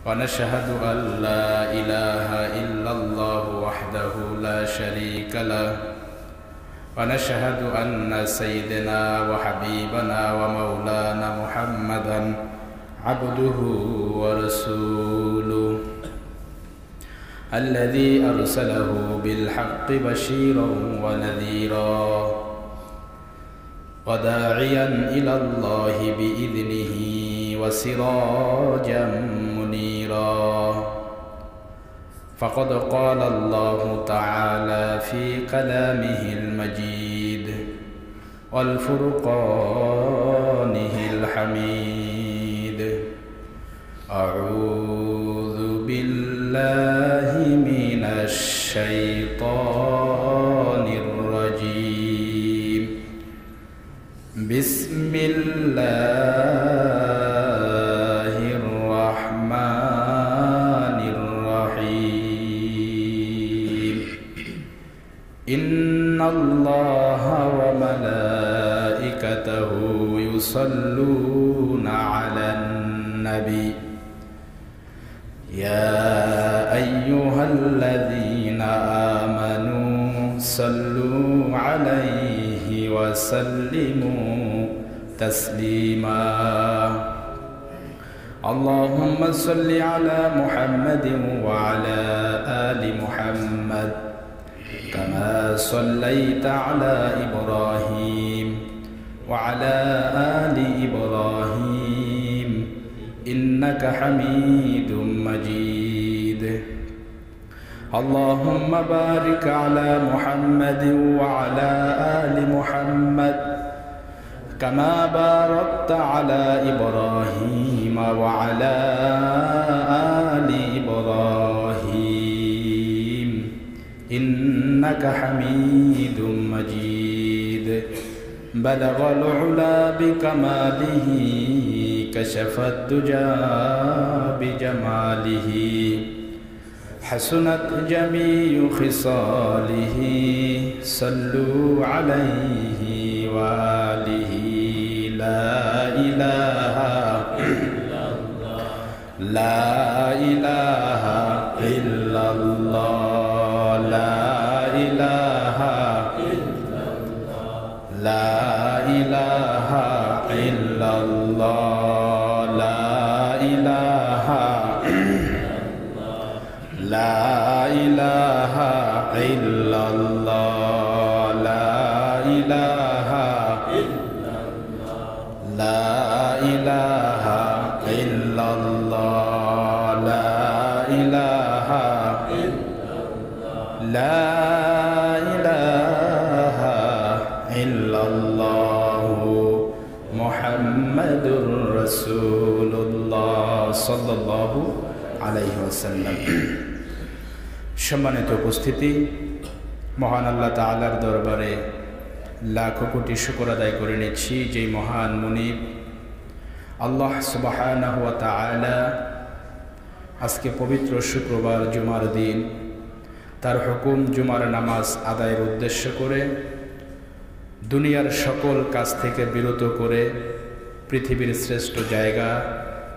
ونشهد أن لا إله إلا الله وحده لا شريك له ونشهد أن سيدنا وحبيبنا ومولانا محمدا عبده ورسوله الذي أرسله بالحق بشيرا ونذيرا وداعيا إلى الله بإذنه وسراجا منيرا فقد قال الله تعالى في كلامه المجيد والفرقانه الحميد أعوذ بالله من الشيطان الرجيم بسم الله الرحمن الرحيم إن الله وملائكته يصلون على النبي يا أيها الذين آمنوا صلوا عليه وسلموا تسليما اللهم صل على محمد وعلى آل محمد كما صليت على إبراهيم وعلى آل إبراهيم إنك حميد مجيد اللهم بارك على محمد وعلى آل محمد كما باركت على إبراهيم وعلى آل إبراهيم إنك حميد مجيد بلغ العلا بكماله كشف الدجى بجماله حسنت جميع خصاله صلوا عليه وآله لا إله إلا الله لا إله إلا الله لا إله إلا الله لا إله إلا الله لا إله لا إله إلا الله لا إله إلا الله لا إله إلا الله لا إله إلا الله لا إله إلا الله محمد رسول الله صلى الله عليه وسلم সম্মানিত উপস্থিতি, মহান আল্লাহ তাআলার দরবারে লাখো কোটি শুকর আদায় করে নিচ্ছি যে মহান মুনিব আল্লাহ সুবহানাহু ওয়া তাআলা আজকে পবিত্র শুক্রবার জুমার দিন তার হুকুম জুমার নামাজ আদায়ের উদ্দেশ্য করে দুনিয়ার সকল কাজ থেকে বিরত করে পৃথিবীর শ্রেষ্ঠ জায়গা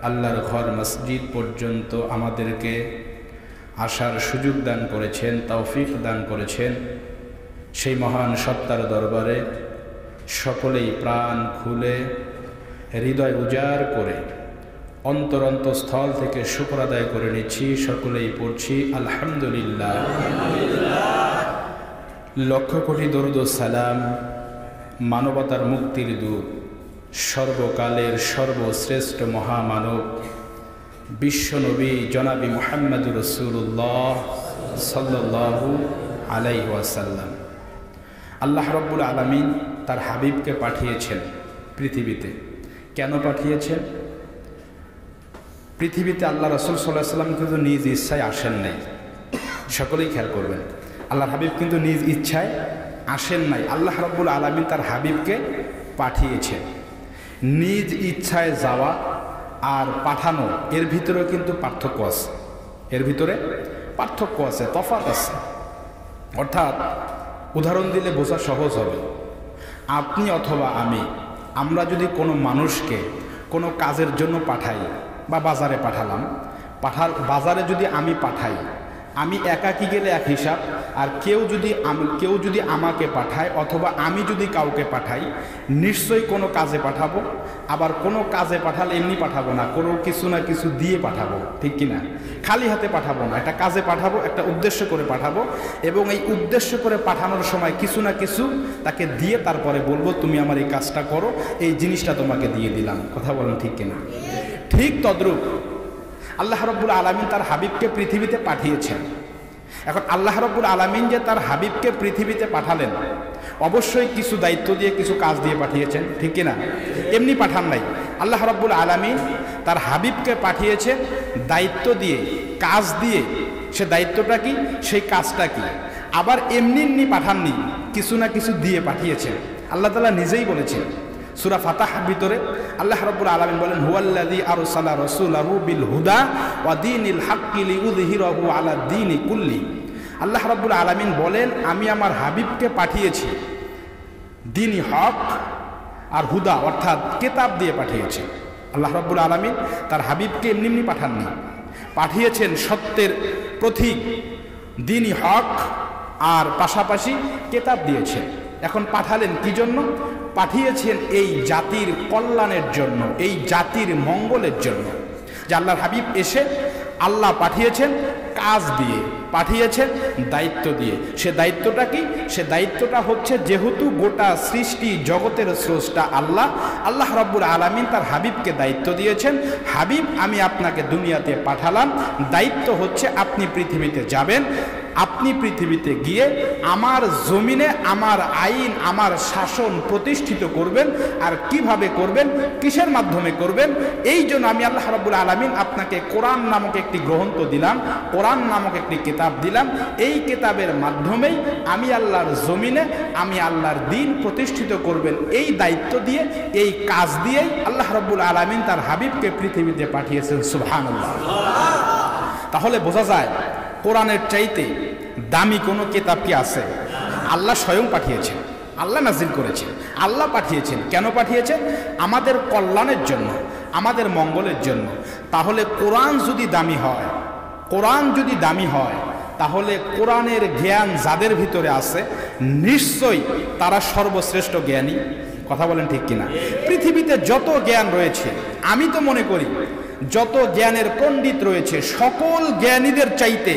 আল্লাহর ঘর মসজিদ পর্যন্ত আমাদেরকে আসার সুযোগ দান করেছেন, তৌফিক দান করেছেন। সেই মহান সত্তার দরবারে সকলেই প্রাণ খুলে হৃদয় উজাড় করে অন্তরন্তস্থল থেকে শুকর আদায় করে নিচ্ছি। সকলেই পড়ছি আলহামদুলিল্লাহ। লক্ষ কোটি দরুদ ও সালাম মানবতার মুক্তির দূত, সর্বকালের সর্বশ্রেষ্ঠ মহামানব বিশ্বনবী জনাবি মুহাম্মদুর রাসূলুল্লাহ সাল্লাল্লাহু আলাইহি ওয়াসাল্লাম। আল্লাহ রাব্বুল আলামিন তার হাবিবকে পাঠিয়েছেন পৃথিবীতে। কেন পাঠিয়েছেন? পৃথিবীতে আল্লাহ রাসূল সাল্লাল্লাহু আলাইহি ওয়াসাল্লাম কিন্তু নিজ ইচ্ছায় আসেন নাই। সকলেই খেয়াল করবেন, আল্লাহর হাবিব কিন্তু নিজ ইচ্ছায় আসেন নাই। আল্লাহ রাব্বুল আলামিন তার হাবিবকে পাঠিয়েছেন। নিজ ইচ্ছায় যাওয়া আর পাঠানো এর ভিতরেও কিন্তু পার্থক্য আছে, এর ভিতরে পার্থক্য আছে, তফাৎ আছে। অর্থাৎ উদাহরণ দিলে বোঝা সহজ হবে। আপনি অথবা আমরা যদি কোনো মানুষকে কোনো কাজের জন্য পাঠাই বা বাজারে পাঠালাম, বাজারে যদি আমি পাঠাই, আমি একাকী গেলে এক হিসাব, আর কেউ যদি আমাকে পাঠায় অথবা আমি যদি কাউকে পাঠাই, নিশ্চয়ই কোনো কাজে পাঠাবো। আবার কোনো কাজে পাঠালে এমনি পাঠাবো না, কোনো কিছু না কিছু দিয়ে পাঠাবো, ঠিক কিনা? খালি হাতে পাঠাবো না, একটা কাজে পাঠাবো, একটা উদ্দেশ্য করে পাঠাবো, এবং এই উদ্দেশ্য করে পাঠানোর সময় কিছু না কিছু তাকে দিয়ে তারপরে বলবো তুমি আমার এই কাজটা করো, এই জিনিসটা তোমাকে দিয়ে দিলাম। কথা বলেন ঠিক কিনা? ঠিক তদ্রূপ আল্লাহ রাব্বুল আলামিন তার হাবিবকে পৃথিবীতে পাঠিয়েছেন। এখন আল্লাহ রাব্বুল আলামিন যে তার হাবিবকে পৃথিবীতে পাঠালেন, অবশ্যই কিছু দায়িত্ব দিয়ে কিছু কাজ দিয়ে পাঠিয়েছেন, ঠিক কিনা? এমনি পাঠান নাই। আল্লাহ রাব্বুল আলামিন তার হাবিবকে পাঠিয়েছেন দায়িত্ব দিয়ে, কাজ দিয়ে। সে দায়িত্বটা কি, সেই কাজটা কি? আবার এমনি পাঠাননি, কিছু না কিছু দিয়ে পাঠিয়েছেন। আল্লাহ তাআলা নিজেই বলেছেন সূরা ফাতাহার ভিতরে, আল্লাহ রাব্বুল আলামিন বলেন হুয়াল্লাযী আরসালা রাসূলাহু বিল হুদা ওয়া দীনিল হাক্কি লিইয়ুযহিরাহু আলা দীনি কুল্লি। আল্লাহ রাব্বুল আলামিন বলেন আমি আমার হাবিবকে পাঠিয়েছি দ্বীনি হক আর হুদা অর্থাৎ কিতাব দিয়ে পাঠিয়েছি। আল্লাহ রাব্বুল আলামিন তার হাবিবকে এমনি পাঠাননি, পাঠিয়েছেন সত্যের প্রতীক দ্বীনি হক আর পাশাপাশি কিতাব দিয়েছেন। এখন পাঠালেন কি জন্য? পাঠিয়েছেন এই জাতির কল্যাণের জন্য, এই জাতির মঙ্গলের জন্য। যে আল্লাহর হাবিব এসে আল্লাহ পাঠিয়েছেন কাজ দিয়ে, পাঠিয়েছেন দায়িত্ব দিয়ে। সে দায়িত্বটা কি? সে দায়িত্বটা হচ্ছে, যেহেতু গোটা সৃষ্টি জগতের স্রষ্টা আল্লাহ রাব্বুল আলামিন তার হাবিবকে দায়িত্ব দিয়েছেন, হাবিব আমি আপনাকে দুনিয়াতে পাঠালাম, দায়িত্ব হচ্ছে আপনি পৃথিবীতে যাবেন, আপনি পৃথিবীতে গিয়ে আমার জমিনে আমার আইন, আমার শাসন প্রতিষ্ঠিত করবেন। আর কিভাবে করবেন, কিসের মাধ্যমে করবেন? এই জন্য আমি আল্লাহ রাব্বুল আলামিন আপনাকে কোরআন নামক একটি গ্রন্থ দিলাম, কোরআন নামক একটি কিতাব দিলাম। এই কিতাবের মাধ্যমেই আমি আল্লাহর জমিনে আমি আল্লাহর দ্বীন প্রতিষ্ঠিত করবেন। এই দায়িত্ব দিয়ে, এই কাজ দিয়েই আল্লাহ রাব্বুল আলামিন তার হাবিবকে পৃথিবীতে পাঠিয়েছেন। সুবহানাল্লাহ। তাহলে বোঝা যায় কোরআনের চাইতে দামি কোনো কিতাব কি আছে? আল্লাহ স্বয়ং পাঠিয়েছেন, আল্লাহ নাজিল করেছেন, আল্লাহ পাঠিয়েছেন। কেন পাঠিয়েছেন? আমাদের কল্যাণের জন্য, আমাদের মঙ্গলের জন্য। তাহলে কোরআন যদি দামি হয়, কোরআন যদি দামি হয়, তাহলে কোরআনের জ্ঞান যাদের ভিতরে আছে নিশ্চয়ই তারা সর্বশ্রেষ্ঠ জ্ঞানী। কথা বলেন ঠিক কিনা? পৃথিবীতে যত জ্ঞান রয়েছে, আমি তো মনে করি যত জ্ঞানের পণ্ডিত রয়েছে, সকল জ্ঞানীদের চাইতে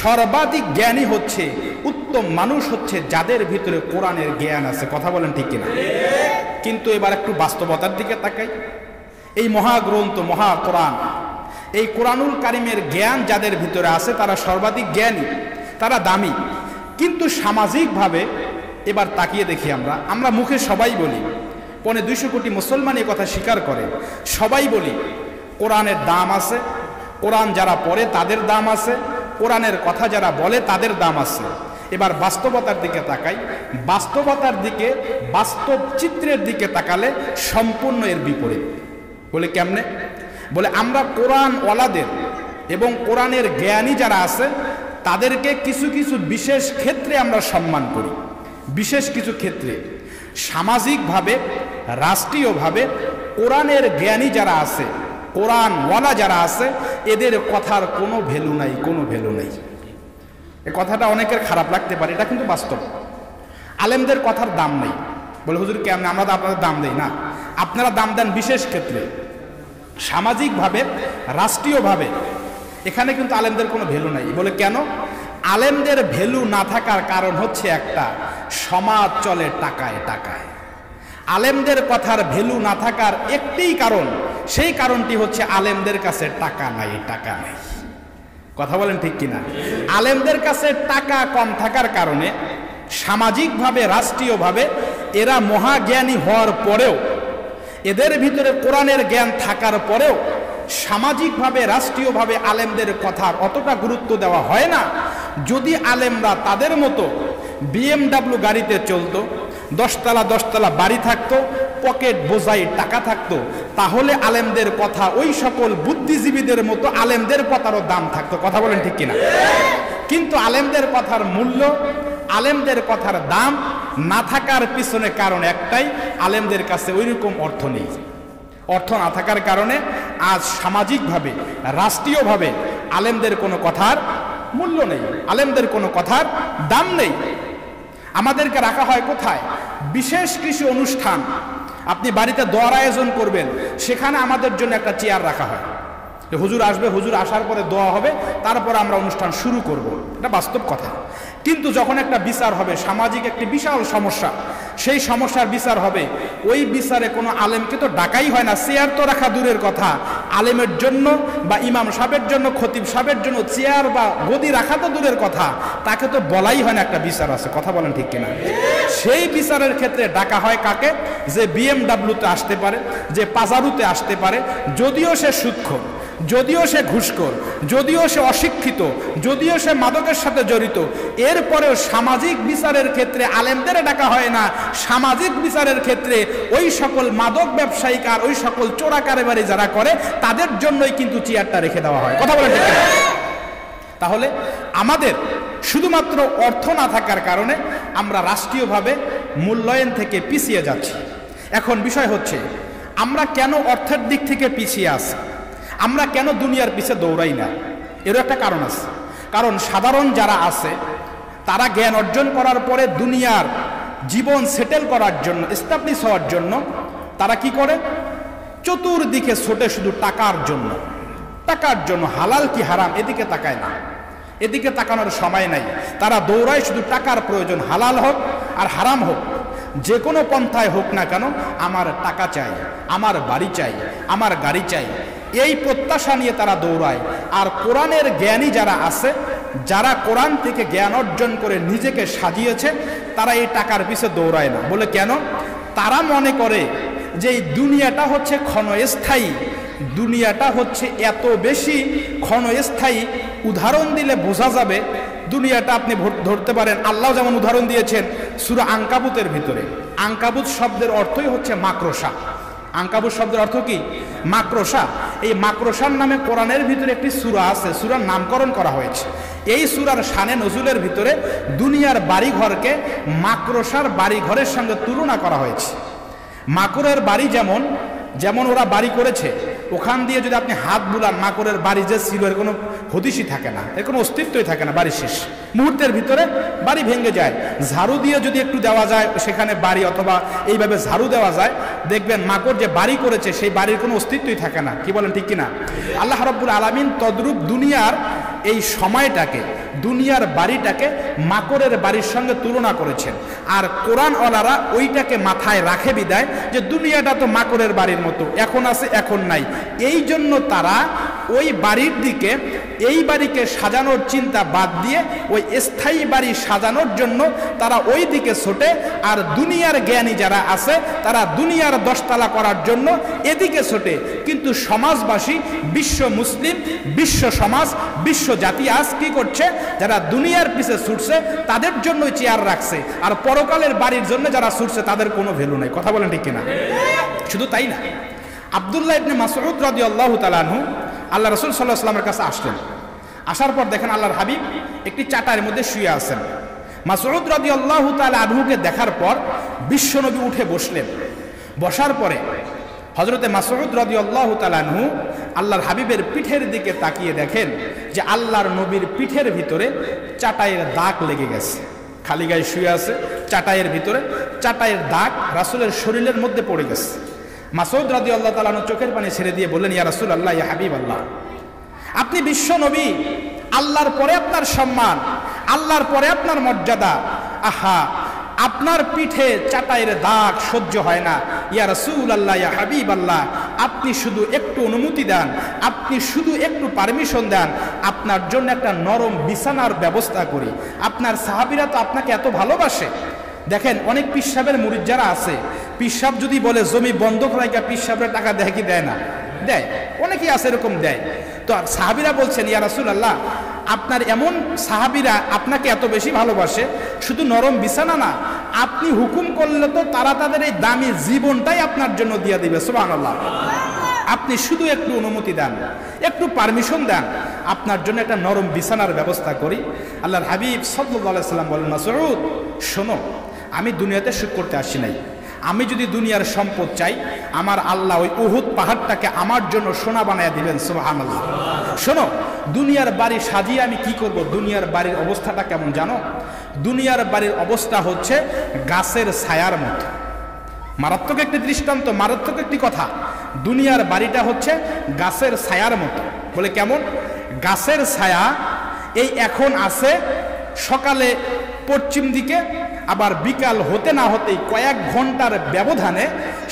সর্বাধিক জ্ঞানী হচ্ছে, উত্তম মানুষ হচ্ছে যাদের ভিতরে কোরআনের জ্ঞান আছে। কথা বলেন ঠিক কিনা? কিন্তু এবার একটু বাস্তবতার দিকে তাকাই। এই মহাগ্রন্থ মহা কোরআন, এই কোরআনুল কারিমের জ্ঞান যাদের ভিতরে আছে তারা সর্বাধিক জ্ঞানী, তারা দামি। কিন্তু সামাজিকভাবে এবার তাকিয়ে দেখি, আমরা মুখে সবাই বলি, 250 কোটি মুসলমান এই কথা স্বীকার করে, সবাই বলি কোরআনের দাম আছে, কোরআন যারা পড়ে তাদের দাম আছে, কোরআনের কথা যারা বলে তাদের দাম আছে। এবার বাস্তবতার দিকে তাকাই, বাস্তবতার দিকে, বাস্তব চিত্রের দিকে তাকালে সম্পূর্ণ এর বিপরীত। বলে কেমনে? বলে আমরা কোরআন ওয়ালাদের এবং কোরআনের জ্ঞানী যারা আছে তাদেরকে কিছু কিছু বিশেষ ক্ষেত্রে আমরা সম্মান করি। বিশেষ কিছু ক্ষেত্রে সামাজিকভাবে, রাষ্ট্রীয়ভাবে কোরআনের জ্ঞানী যারা আছে, কোরআনওয়ালা যারা আছে, এদের কথার কোনো ভ্যালু নাই, কোনো ভ্যালু নেই। এ কথাটা অনেকের খারাপ লাগতে পারে, এটা কিন্তু বাস্তব। আলেমদের কথার দাম নেই। বলে হুজুর কেমন? আমরা তো আপনাদের দাম দেই না। আপনারা দাম দেন বিশেষ ক্ষেত্রে, সামাজিকভাবে, রাষ্ট্রীয়ভাবে। এখানে কিন্তু আলেমদের কোনো ভ্যালু নাই। বলে কেন? আলেমদের ভ্যালু না থাকার কারণ হচ্ছে একটা, সমাজ চলে টাকায় টাকায়। আলেমদের কথার ভ্যালু না থাকার একটিই কারণ, সেই কারণটি হচ্ছে আলেমদের কাছে টাকা নাই, টাকা নাই। কথা বলেন ঠিক কিনা? আলেমদের কাছে টাকা কম থাকার কারণে সামাজিকভাবে, রাষ্ট্রীয়ভাবে এরা মহাজ্ঞানী হওয়ার পরেও, এদের ভিতরে কোরআনের জ্ঞান থাকার পরেও সামাজিকভাবে, রাষ্ট্রীয়ভাবে আলেমদের কথার অতটা গুরুত্ব দেওয়া হয় না। যদি আলেমরা তাদের মতো BMW গাড়িতে চলতো, 10 তলা বাড়ি থাকতো, পকেট বোঝাই টাকা থাকতো, তাহলে আলেমদের কথা, ওই সকল বুদ্ধিজীবীদের মতো আলেমদের কথারও দাম থাকতো। কথা বলেন ঠিক কিনা? কিন্তু আলেমদের কথার মূল্য, আলেমদের কথার দাম না থাকার পিছনে কারণ একটাই, আলেমদের কাছে ওইরকম অর্থ নেই। অর্থ না থাকার কারণে আজ সামাজিকভাবে রাষ্ট্রীয়ভাবে আলেমদের কোনো কথার মূল্য নেই, আলেমদের কোনো কথার দাম নেই। আমাদেরকে রাখা হয় কোথায়? বিশেষ কিছু অনুষ্ঠান, আপনি বাড়িতে দোয়ার আয়োজন করবেন, সেখানে আমাদের জন্য একটা চেয়ার রাখা হয়, হুজুর আসবে, হুজুর আসার পরে দোয়া হবে, তারপর আমরা অনুষ্ঠান শুরু করব। এটা বাস্তব কথা। কিন্তু যখন একটা বিচার হবে, সামাজিক একটি বিশাল সমস্যা, সেই সমস্যার বিচার হবে, ওই বিচারে কোনো আলেমকে তো ডাকাই হয় না। চেয়ার তো রাখা দূরের কথা, আলেমের জন্য বা ইমাম সাহেবের জন্য, খতিব সাহেবের জন্য চেয়ার বা গদি রাখা তো দূরের কথা, তাকে তো বলাই হয় না একটা বিচার আছে। কথা বলেন ঠিক কিনা? সেই বিচারের ক্ষেত্রে ডাকা হয় কাকে? যে BMW-তে আসতে পারে, যে পাজারুতে আসতে পারে, যদিও সে সুদখোর, যদিও সে ঘুষখোর, যদিও সে অশিক্ষিত, যদিও সে মাদকের সাথে জড়িত, এরপরেও সামাজিক বিচারের ক্ষেত্রে আলেমদের ডাকা হয় না। সামাজিক বিচারের ক্ষেত্রে ওই সকল মাদক ব্যবসায়িক আর ওই সকল চোরা কারবারি যারা করে তাদের জন্যই কিন্তু চেয়ারটা রেখে দেওয়া হয়। কথা বলেন ঠিক না? তাহলে আমাদের শুধুমাত্র অর্থ না থাকার কারণে আমরা রাষ্ট্রীয়ভাবে মূল্যায়ন থেকে পিছিয়ে যাচ্ছি। এখন বিষয় হচ্ছে, আমরা কেন অর্থের দিক থেকে পিছিয়ে আছি? আমরা কেন দুনিয়ার পিছে দৌড়াই না? এরও একটা কারণ আছে। কারণ সাধারণ যারা আছে তারা জ্ঞান অর্জন করার পরে দুনিয়ার জীবন সেটেল করার জন্য, এস্টাবলিশ হওয়ার জন্য তারা কি করে? চতুর্দিকে ছোটে শুধু টাকার জন্য, টাকার জন্য। হালাল কি হারাম এদিকে তাকায় না, এদিকে তাকানোর সময় নাই। তারা দৌড়ায় শুধু টাকার প্রয়োজন, হালাল হোক আর হারাম হোক, যে কোনো পন্থায় হোক না কেন, আমার টাকা চাই, আমার বাড়ি চাই, আমার গাড়ি চাই, এই প্রত্যাশা নিয়ে তারা দৌড়ায়। আর কোরআনের জ্ঞানী যারা আছে, যারা কোরআন থেকে জ্ঞান অর্জন করে নিজেকে সাজিয়েছে, তারা এই টাকার পিছে দৌড়ায় না। বলে কেন? তারা মনে করে যে এই দুনিয়াটা হচ্ছে ক্ষণস্থায়ী, দুনিয়াটা হচ্ছে এত বেশি ক্ষণস্থায়ী। উদাহরণ দিলে বোঝা যাবে, দুনিয়াটা আপনি ধরতে পারেন, আল্লাহ যেমন উদাহরণ দিয়েছেন সূরা আনকাবুতের ভিতরে। আনকাবুত শব্দের অর্থই হচ্ছে মাকড়সা। আনকাবুত শব্দের অর্থ কি? মাকড়সা। এই মাকড়সার নামে কোরআনের ভিতরে একটি সূরা আছে, সূরার নামকরণ করা হয়েছে। এই সূরার শানে নজুলের ভিতরে দুনিয়ার বাড়িঘরকে মাকড়সার বাড়িঘরের সঙ্গে তুলনা করা হয়েছে। মাকড়ের বাড়ি যেমন যেমন ওরা বাড়ি করেছে, ওখান দিয়ে যদি আপনি হাত বুলান, মাকড়ের বাড়ি যে ছিল এর কোনো হদিশই থাকে না, এর কোনো অস্তিত্বই থাকে না, বাড়ি শেষ, মুহূর্তের ভিতরে বাড়ি ভেঙে যায়। ঝাড়ু দিয়ে যদি একটু দেওয়া যায় সেখানে বাড়ি, অথবা এইভাবে ঝাড়ু দেওয়া যায়, দেখবেন মাকড় যে বাড়ি করেছে সেই বাড়ির কোনো অস্তিত্বই থাকে না। কি বলেন ঠিক কিনা? আল্লাহ রাব্বুল আলামিন তদ্রূপ দুনিয়ার এই সময়টাকে, দুনিয়ার বাড়িটাকে মাকড়ের বাড়ির সঙ্গে তুলনা করেছেন। আর কোরআনওয়ালারা ওইটাকে মাথায় রাখে বিদায় যে দুনিয়াটা তো মাকড়ের বাড়ির মতো, এখন আছে এখন নাই। এই জন্য তারা ওই বাড়ির দিকে, এই বাড়িকে সাজানোর চিন্তা বাদ দিয়ে ওই স্থায়ী বাড়ি সাজানোর জন্য তারা ওই দিকে ছোটে। আর দুনিয়ার জ্ঞানী যারা আছে তারা দুনিয়ার দশতলা করার জন্য এদিকে ছোটে। কিন্তু সমাজবাসী, বিশ্ব মুসলিম, বিশ্ব সমাজ, বিশ্ব জাতি আজ কি করছে? যারা দুনিয়ার পিছে ছুটছে তাদের জন্যই চেয়ার রাখছে, আর পরকালের বাড়ির জন্য যারা ছুটছে তাদের কোনো ভ্যালু নাই। কথা বলেন ঠিক কিনা? শুধু তাই না, আব্দুল্লাহ ইবনে মাসউদ রাদিয়াল্লাহু তাআলা আনহু আল্লাহ রাসূল সাল্লাল্লাহু আলাইহি ওয়াসাল্লামের কাছে আসলেন। আসার পর দেখেন আল্লাহর হাবিব একটি চাটাইয়ের মধ্যে শুয়ে আছেন। মাসউদ রাদিয়াল্লাহু তাআলা আনহুকে দেখার পর বিশ্বনবী উঠে বসলেন। বসার পরে হযরতে মাসউদ রাদিয়াল্লাহু তাআলা আনহু আল্লাহর হাবিবের পিঠের দিকে তাকিয়ে দেখেন যে আল্লাহর নবীর পিঠের ভিতরে চাটাইয়ের দাগ লেগে গেছে। খালি গায়ে শুয়ে আছে, চাটাইয়ের ভিতরে চাটাইয়ের দাগ রাসূলের শরীরের মধ্যে পড়ে গেছে। মাসউদ রাদিয়াল্লাহু তাআলা আনহু চোখের পানি ছেড়ে দিয়ে বললেন, ইয়া রাসূলুল্লাহ, ইয়া হাবিবাল্লাহ, আপনি বিশ্ব নবী, আল্লাহর পরে আপনার সম্মান, আল্লাহর পরে আপনার মর্যাদা, আহা, আপনার পিঠে চাটাইয়ের দাগ সহ্য হয় না। ইয়া রাসূলুল্লাহ, ইয়া হাবিবাল্লাহ, আপনি শুধু একটু অনুমতি দেন, আপনি শুধু একটু পারমিশন দেন, আপনার জন্য একটা নরম বিছানার ব্যবস্থা করি। আপনার সাহাবীরা তো আপনাকে এত ভালোবাসে। দেখেন অনেক পীর সাহেবের মুরিদ যারা আছে, পীর সাহেব যদি বলে জমি বন্ধক রাখা, পীর সাহেবের টাকা দেয় কি দেয় না? দেয়। অনেকেই আছে এরকম দেয়। তো সাহাবীরা বলছেন, ইয়া রাসূলুল্লাহ, আপনার এমন সাহাবীরা আপনাকে এত বেশি ভালোবাসে, শুধু নরম বিছানা না, আপনি হুকুম করলে তো তারা তাদের এই দামি জীবনটাই আপনার জন্য দিয়ে দিবে। সুবহানাল্লাহ। আপনি শুধু একটু অনুমতি দেন, একটু পারমিশন দেন, আপনার জন্য একটা নরম বিছানার ব্যবস্থা করি। আল্লাহর হাবিব সাল্লাল্লাহু আলাইহি সাল্লাম বলেন, মাসউদ শোনো, আমি দুনিয়াতে সুখ করতে আসি নাই, আমি যদি দুনিয়ার সম্পদ চাই, আমার আল্লাহ ওই উহুদ পাহাড়টাকে আমার জন্য সোনা বানায় দিবেন। সুবহানাল্লাহ। শোনো, দুনিয়ার বাড়ি সাজিয়ে আমি কি করব? দুনিয়ার বাড়ির অবস্থাটা কেমন জানো? দুনিয়ার বাড়ির অবস্থা হচ্ছে গাছের ছায়ার মতো। মারাত্মক একটি দৃষ্টান্ত, মারাত্মক একটি কথা। দুনিয়ার বাড়িটা হচ্ছে গাছের ছায়ার মতো। বলে কেমন? গাছের ছায়া এই এখন আছে সকালে পশ্চিম দিকে, আবার বিকাল হতে না হতেই কয়েক ঘন্টার ব্যবধানে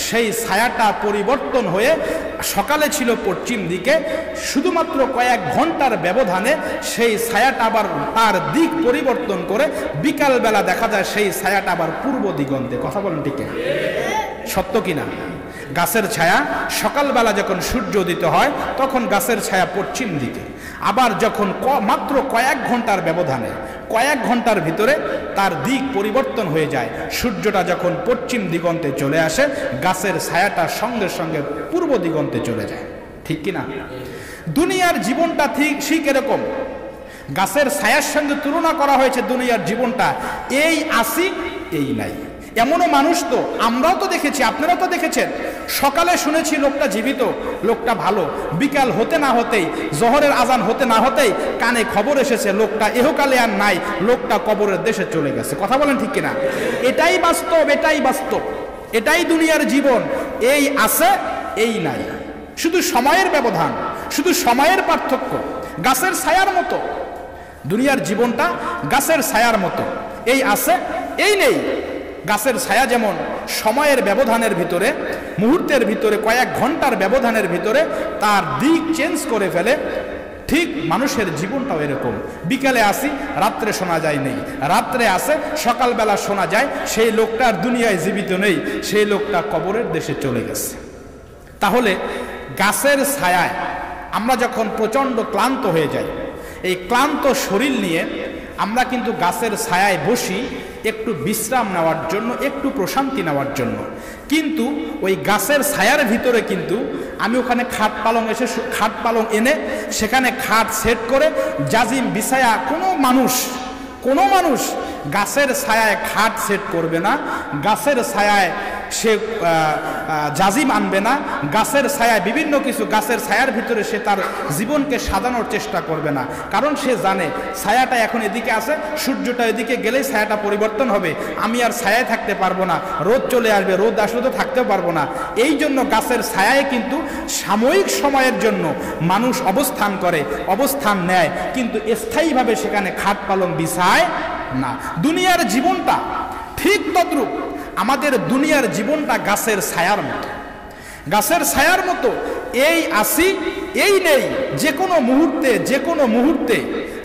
সেই ছায়াটা পরিবর্তন হয়ে সকালে ছিল পশ্চিম দিকে, শুধুমাত্র কয়েক ঘন্টার ব্যবধানে সেই ছায়াটা আবার তার দিক পরিবর্তন করে বিকালবেলা দেখা যায় সেই ছায়াটা আবার পূর্ব দিগন্তে। কথা বলেন ঠিক কিনা? সত্য কিনা? গাছের ছায়া সকালবেলা যখন সূর্য উদিত হয় তখন গাছের ছায়া পশ্চিম দিকে, আবার যখন মাত্র কয়েক ঘন্টার ব্যবধানে, কয়েক ঘন্টার ভিতরে তার দিক পরিবর্তন হয়ে যায়, সূর্যটা যখন পশ্চিম দিগন্তে চলে আসে গাছের ছায়াটা সঙ্গে সঙ্গে পূর্ব দিগন্তে চলে যায়। ঠিক কিনা? দুনিয়ার জীবনটা ঠিক এরকম। গাছের ছায়ার সঙ্গে তুলনা করা হয়েছে দুনিয়ার জীবনটা। এই আসি, এই নাই। এমনও মানুষ তো আমরাও তো দেখেছি, আপনারাও তো দেখেছেন, সকালে শুনেছি লোকটা জীবিত, লোকটা ভালো, বিকাল হতে না হতেই, জোহরের আজান হতে না হতেই কানে খবর এসেছে লোকটা এহকালে আর নাই, লোকটা কবরের দেশে চলে গেছে। কথা বলেন ঠিক কিনা? এটাই বাস্তব, এটাই বাস্তব, এটাই দুনিয়ার জীবন। এই আছে, এই নাই, শুধু সময়ের ব্যবধান, শুধু সময়ের পার্থক্য। গাছের ছায়ার মতো দুনিয়ার জীবনটা, গাছের ছায়ার মতো। এই আছে, এই নেই। গাছের ছায়া যেমন সময়ের ব্যবধানের ভিতরে, মুহূর্তের ভিতরে, কয়েক ঘন্টার ব্যবধানের ভিতরে তার দিক চেঞ্জ করে ফেলে, ঠিক মানুষের জীবনটাও এরকম। বিকালে আসি, রাত্রে শোনা যায় নেই, রাত্রে আসে, সকালবেলা শোনা যায় সেই লোকটা আর দুনিয়ায় জীবিত নেই, সেই লোকটা কবরের দেশে চলে গেছে। তাহলে গাছের ছায়ায় আমরা যখন প্রচণ্ড ক্লান্ত হয়ে যাই, এই ক্লান্ত শরীর নিয়ে আমরা কিন্তু গাছের ছায়ায় বসি একটু বিশ্রাম নেওয়ার জন্য, একটু প্রশান্তি নেওয়ার জন্য। কিন্তু ওই গাছের ছায়ার ভিতরে কিন্তু আমি ওখানে খাট পালং এনে সেখানে খাট সেট করে জাজিম বিছায়া কোনো মানুষ গাছের ছায়ায় খাট সেট করবে না, গাছের ছায়ায় সে জাজিম আনবে না, গাছের ছায়ায় বিভিন্ন কিছু, গাছের ছায়ার ভিতরে সে তার জীবনকে সাজানোর চেষ্টা করবে না। কারণ সে জানে ছায়াটা এখন এদিকে আছে, সূর্যটা এদিকে গেলেই ছায়াটা পরিবর্তন হবে, আমি আর ছায়ায় থাকতে পারবো না, রোদ চলে আসবে, রোদ আসলে তো থাকতেও পারবো না। এই জন্য গাছের ছায়ায় কিন্তু সাময়িক সময়ের জন্য মানুষ অবস্থান করে, অবস্থান নেয়, কিন্তু স্থায়ীভাবে সেখানে খাট পালং বিছায় না। দুনিয়ার জীবনটা ঠিক তদ্রূপ। আমাদের দুনিয়ার জীবনটা গাছের ছায়ার মতো, গাছের ছায়ার মতো। এই আসি, এই নেই। যে কোনো মুহূর্তে,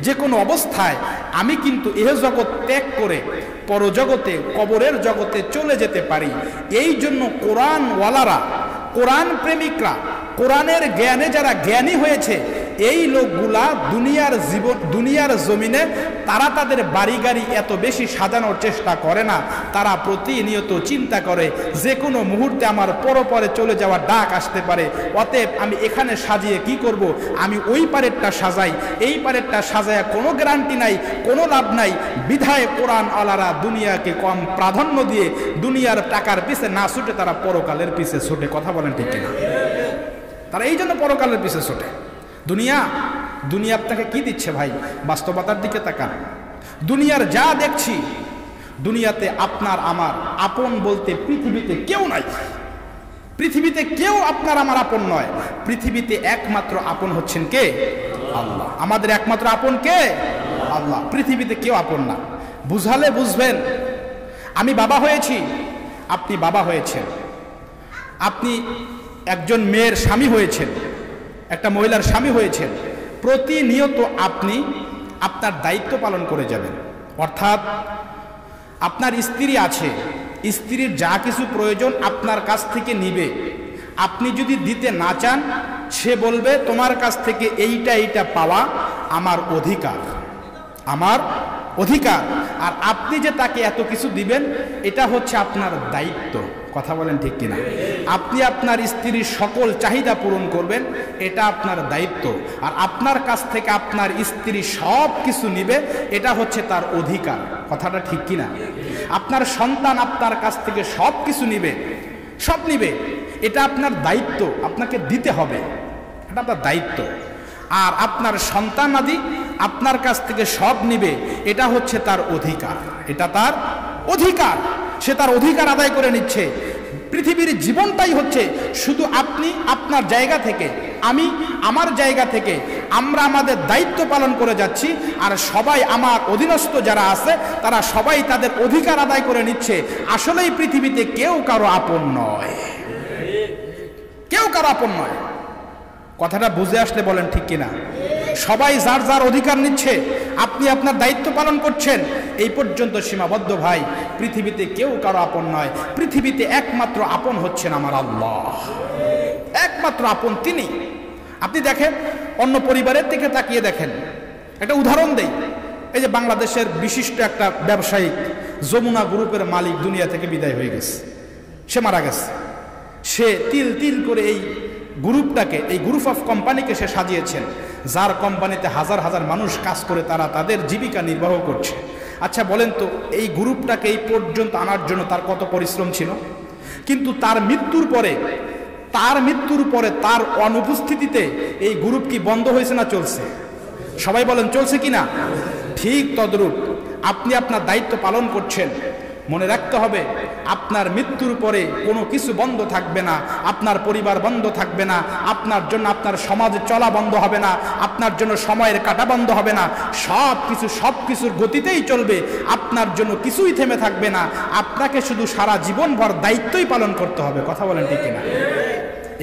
যে কোনো অবস্থায় আমি কিন্তু এহ জগৎ ত্যাগ করে পরজগতে, কবরের জগতে চলে যেতে পারি। এই জন্য কোরআনওয়ালারা, কোরআন প্রেমিকরা, কোরআনের জ্ঞানে যারা জ্ঞানী হয়েছে, এই লোকগুলা দুনিয়ার জমিনে তারা তাদের বাড়ি গাড়ি এত বেশি সাজানোর চেষ্টা করে না। তারা প্রতিনিয়ত চিন্তা করে যে কোনো মুহূর্তে আমার পরপরে চলে যাওয়ার ডাক আসতে পারে, অতএব আমি এখানে সাজিয়ে কি করব, আমি ওই পারেরটা সাজাই, এই পারেরটা সাজায় কোনো গ্যারান্টি নাই, কোনো লাভ নাই। বিধায় কোরআন আলারা দুনিয়াকে কম প্রাধান্য দিয়ে দুনিয়ার টাকার পিছে না ছুটে তারা পরকালের পিছে ছুটে। কথা বলেন ঠিক কিনা? তারা এই জন্য পরকালের পিছে ছুটে। দুনিয়া আপনাকে কি দিচ্ছে ভাই? বাস্তবতার দিকে তাকান। দুনিয়ার যা দেখছি, দুনিয়াতে আপনার আমার আপন বলতে পৃথিবীতে কেউ নাই। পৃথিবীতে কেউ আপনার আমার আপন নয়। পৃথিবীতে একমাত্র আপন হচ্ছেন কে? আল্লাহ। আমাদের একমাত্র আপন কে? আল্লাহ। পৃথিবীতে কেউ আপন না। বুঝালে বুঝবেন। আমি বাবা হয়েছি, আপনি বাবা হয়েছেন, আপনি একজন মেয়ের স্বামী হয়েছেন, একটা মহিলার স্বামী হয়েছেন। প্রতিনিয়ত আপনি আপনার দায়িত্ব পালন করে যাবেন। অর্থাৎ আপনার স্ত্রী আছে, স্ত্রীর যা কিছু প্রয়োজন আপনার কাছ থেকে নিবে। আপনি যদি দিতে না চান, সে বলবে তোমার কাছ থেকে এইটা পাওয়া আমার অধিকার, আমার অধিকার। আর আপনি যে তাকে এত কিছু দিবেন, এটা হচ্ছে আপনার দায়িত্ব। কথা বলেন ঠিক কিনা? আপনি আপনার স্ত্রীর সকল চাহিদা পূরণ করবেন, এটা আপনার দায়িত্ব। আর আপনার কাছ থেকে আপনার স্ত্রী সব কিছু নিবে, এটা হচ্ছে তার অধিকার। কথাটা ঠিক কিনা? আপনার সন্তান আপনার কাছ থেকে সব কিছু নিবে, সব নিবে, এটা আপনার দায়িত্ব, আপনাকে দিতে হবে, এটা আপনার দায়িত্ব। আর আপনার সন্তানাদি আপনার কাছ থেকে সব নিবে, এটা হচ্ছে তার অধিকার, এটা তার অধিকার, সে তার অধিকার আদায় করে নিচ্ছে। পৃথিবীর জীবনটাই হচ্ছে শুধু আপনি আপনার জায়গা থেকে, আমি আমার জায়গা থেকে আমরা আমাদের দায়িত্ব পালন করে যাচ্ছি, আর সবাই আমার অধীনস্থ যারা আছে তারা সবাই তাদের অধিকার আদায় করে নিচ্ছে। আসলেই পৃথিবীতে কেউ কারো আপন নয়, কেউ কারো আপন নয়। কথাটা বুঝে আসলে বলেন ঠিক কিনা? সবাই যার যার অধিকার নিচ্ছে, আপনি আপনার দায়িত্ব পালন করছেন, এই পর্যন্ত সীমাবদ্ধ ভাই। পৃথিবীতে কেউ কারো আপন নয়, পৃথিবীতে একমাত্র আপন হচ্ছেন আমার আল্লাহ, একমাত্র আপন তিনি। আপনি দেখেন, অন্য পরিবারের দিকে তাকিয়ে দেখেন। একটা উদাহরণ দেই, এই যে বাংলাদেশের বিশিষ্ট একটা ব্যবসায়িক যমুনা গ্রুপের মালিক দুনিয়া থেকে বিদায় হয়ে গেছে, সে মারা গেছে। সে তিল তিল করে এই গ্রুপটাকে, এই গ্রুপ অফ কোম্পানিকে সে সাজিয়েছেন, যার কোম্পানিতে হাজার হাজার মানুষ কাজ করে, তারা তাদের জীবিকা নির্বাহ করছে। আচ্ছা বলেন তো, এই গ্রুপটাকে এই পর্যন্ত আনার জন্য তার কত পরিশ্রম ছিল? কিন্তু তার মৃত্যুর পরে, তার অনুপস্থিতিতে এই গ্রুপ কি বন্ধ হয়েছে না চলছে? সবাই বলেন চলছে কি না? ঠিক তদ্রূপ আপনি আপনার দায়িত্ব পালন করছেন। মনে রাখতে হবে, আপনার মৃত্যুর পরে কোনো কিছু বন্ধ থাকবে না, আপনার পরিবার বন্ধ থাকবে না, আপনার জন্য আপনার সমাজে চলা বন্ধ হবে না, আপনার জন্য সময়ের কাটা বন্ধ হবে না, সব কিছুর গতিতেই চলবে, আপনার জন্য কিছুই থেমে থাকবে না। আপনাকে শুধু সারা জীবনভর দায়িত্বই পালন করতে হবে। কথা বলেন ঠিক কিনা?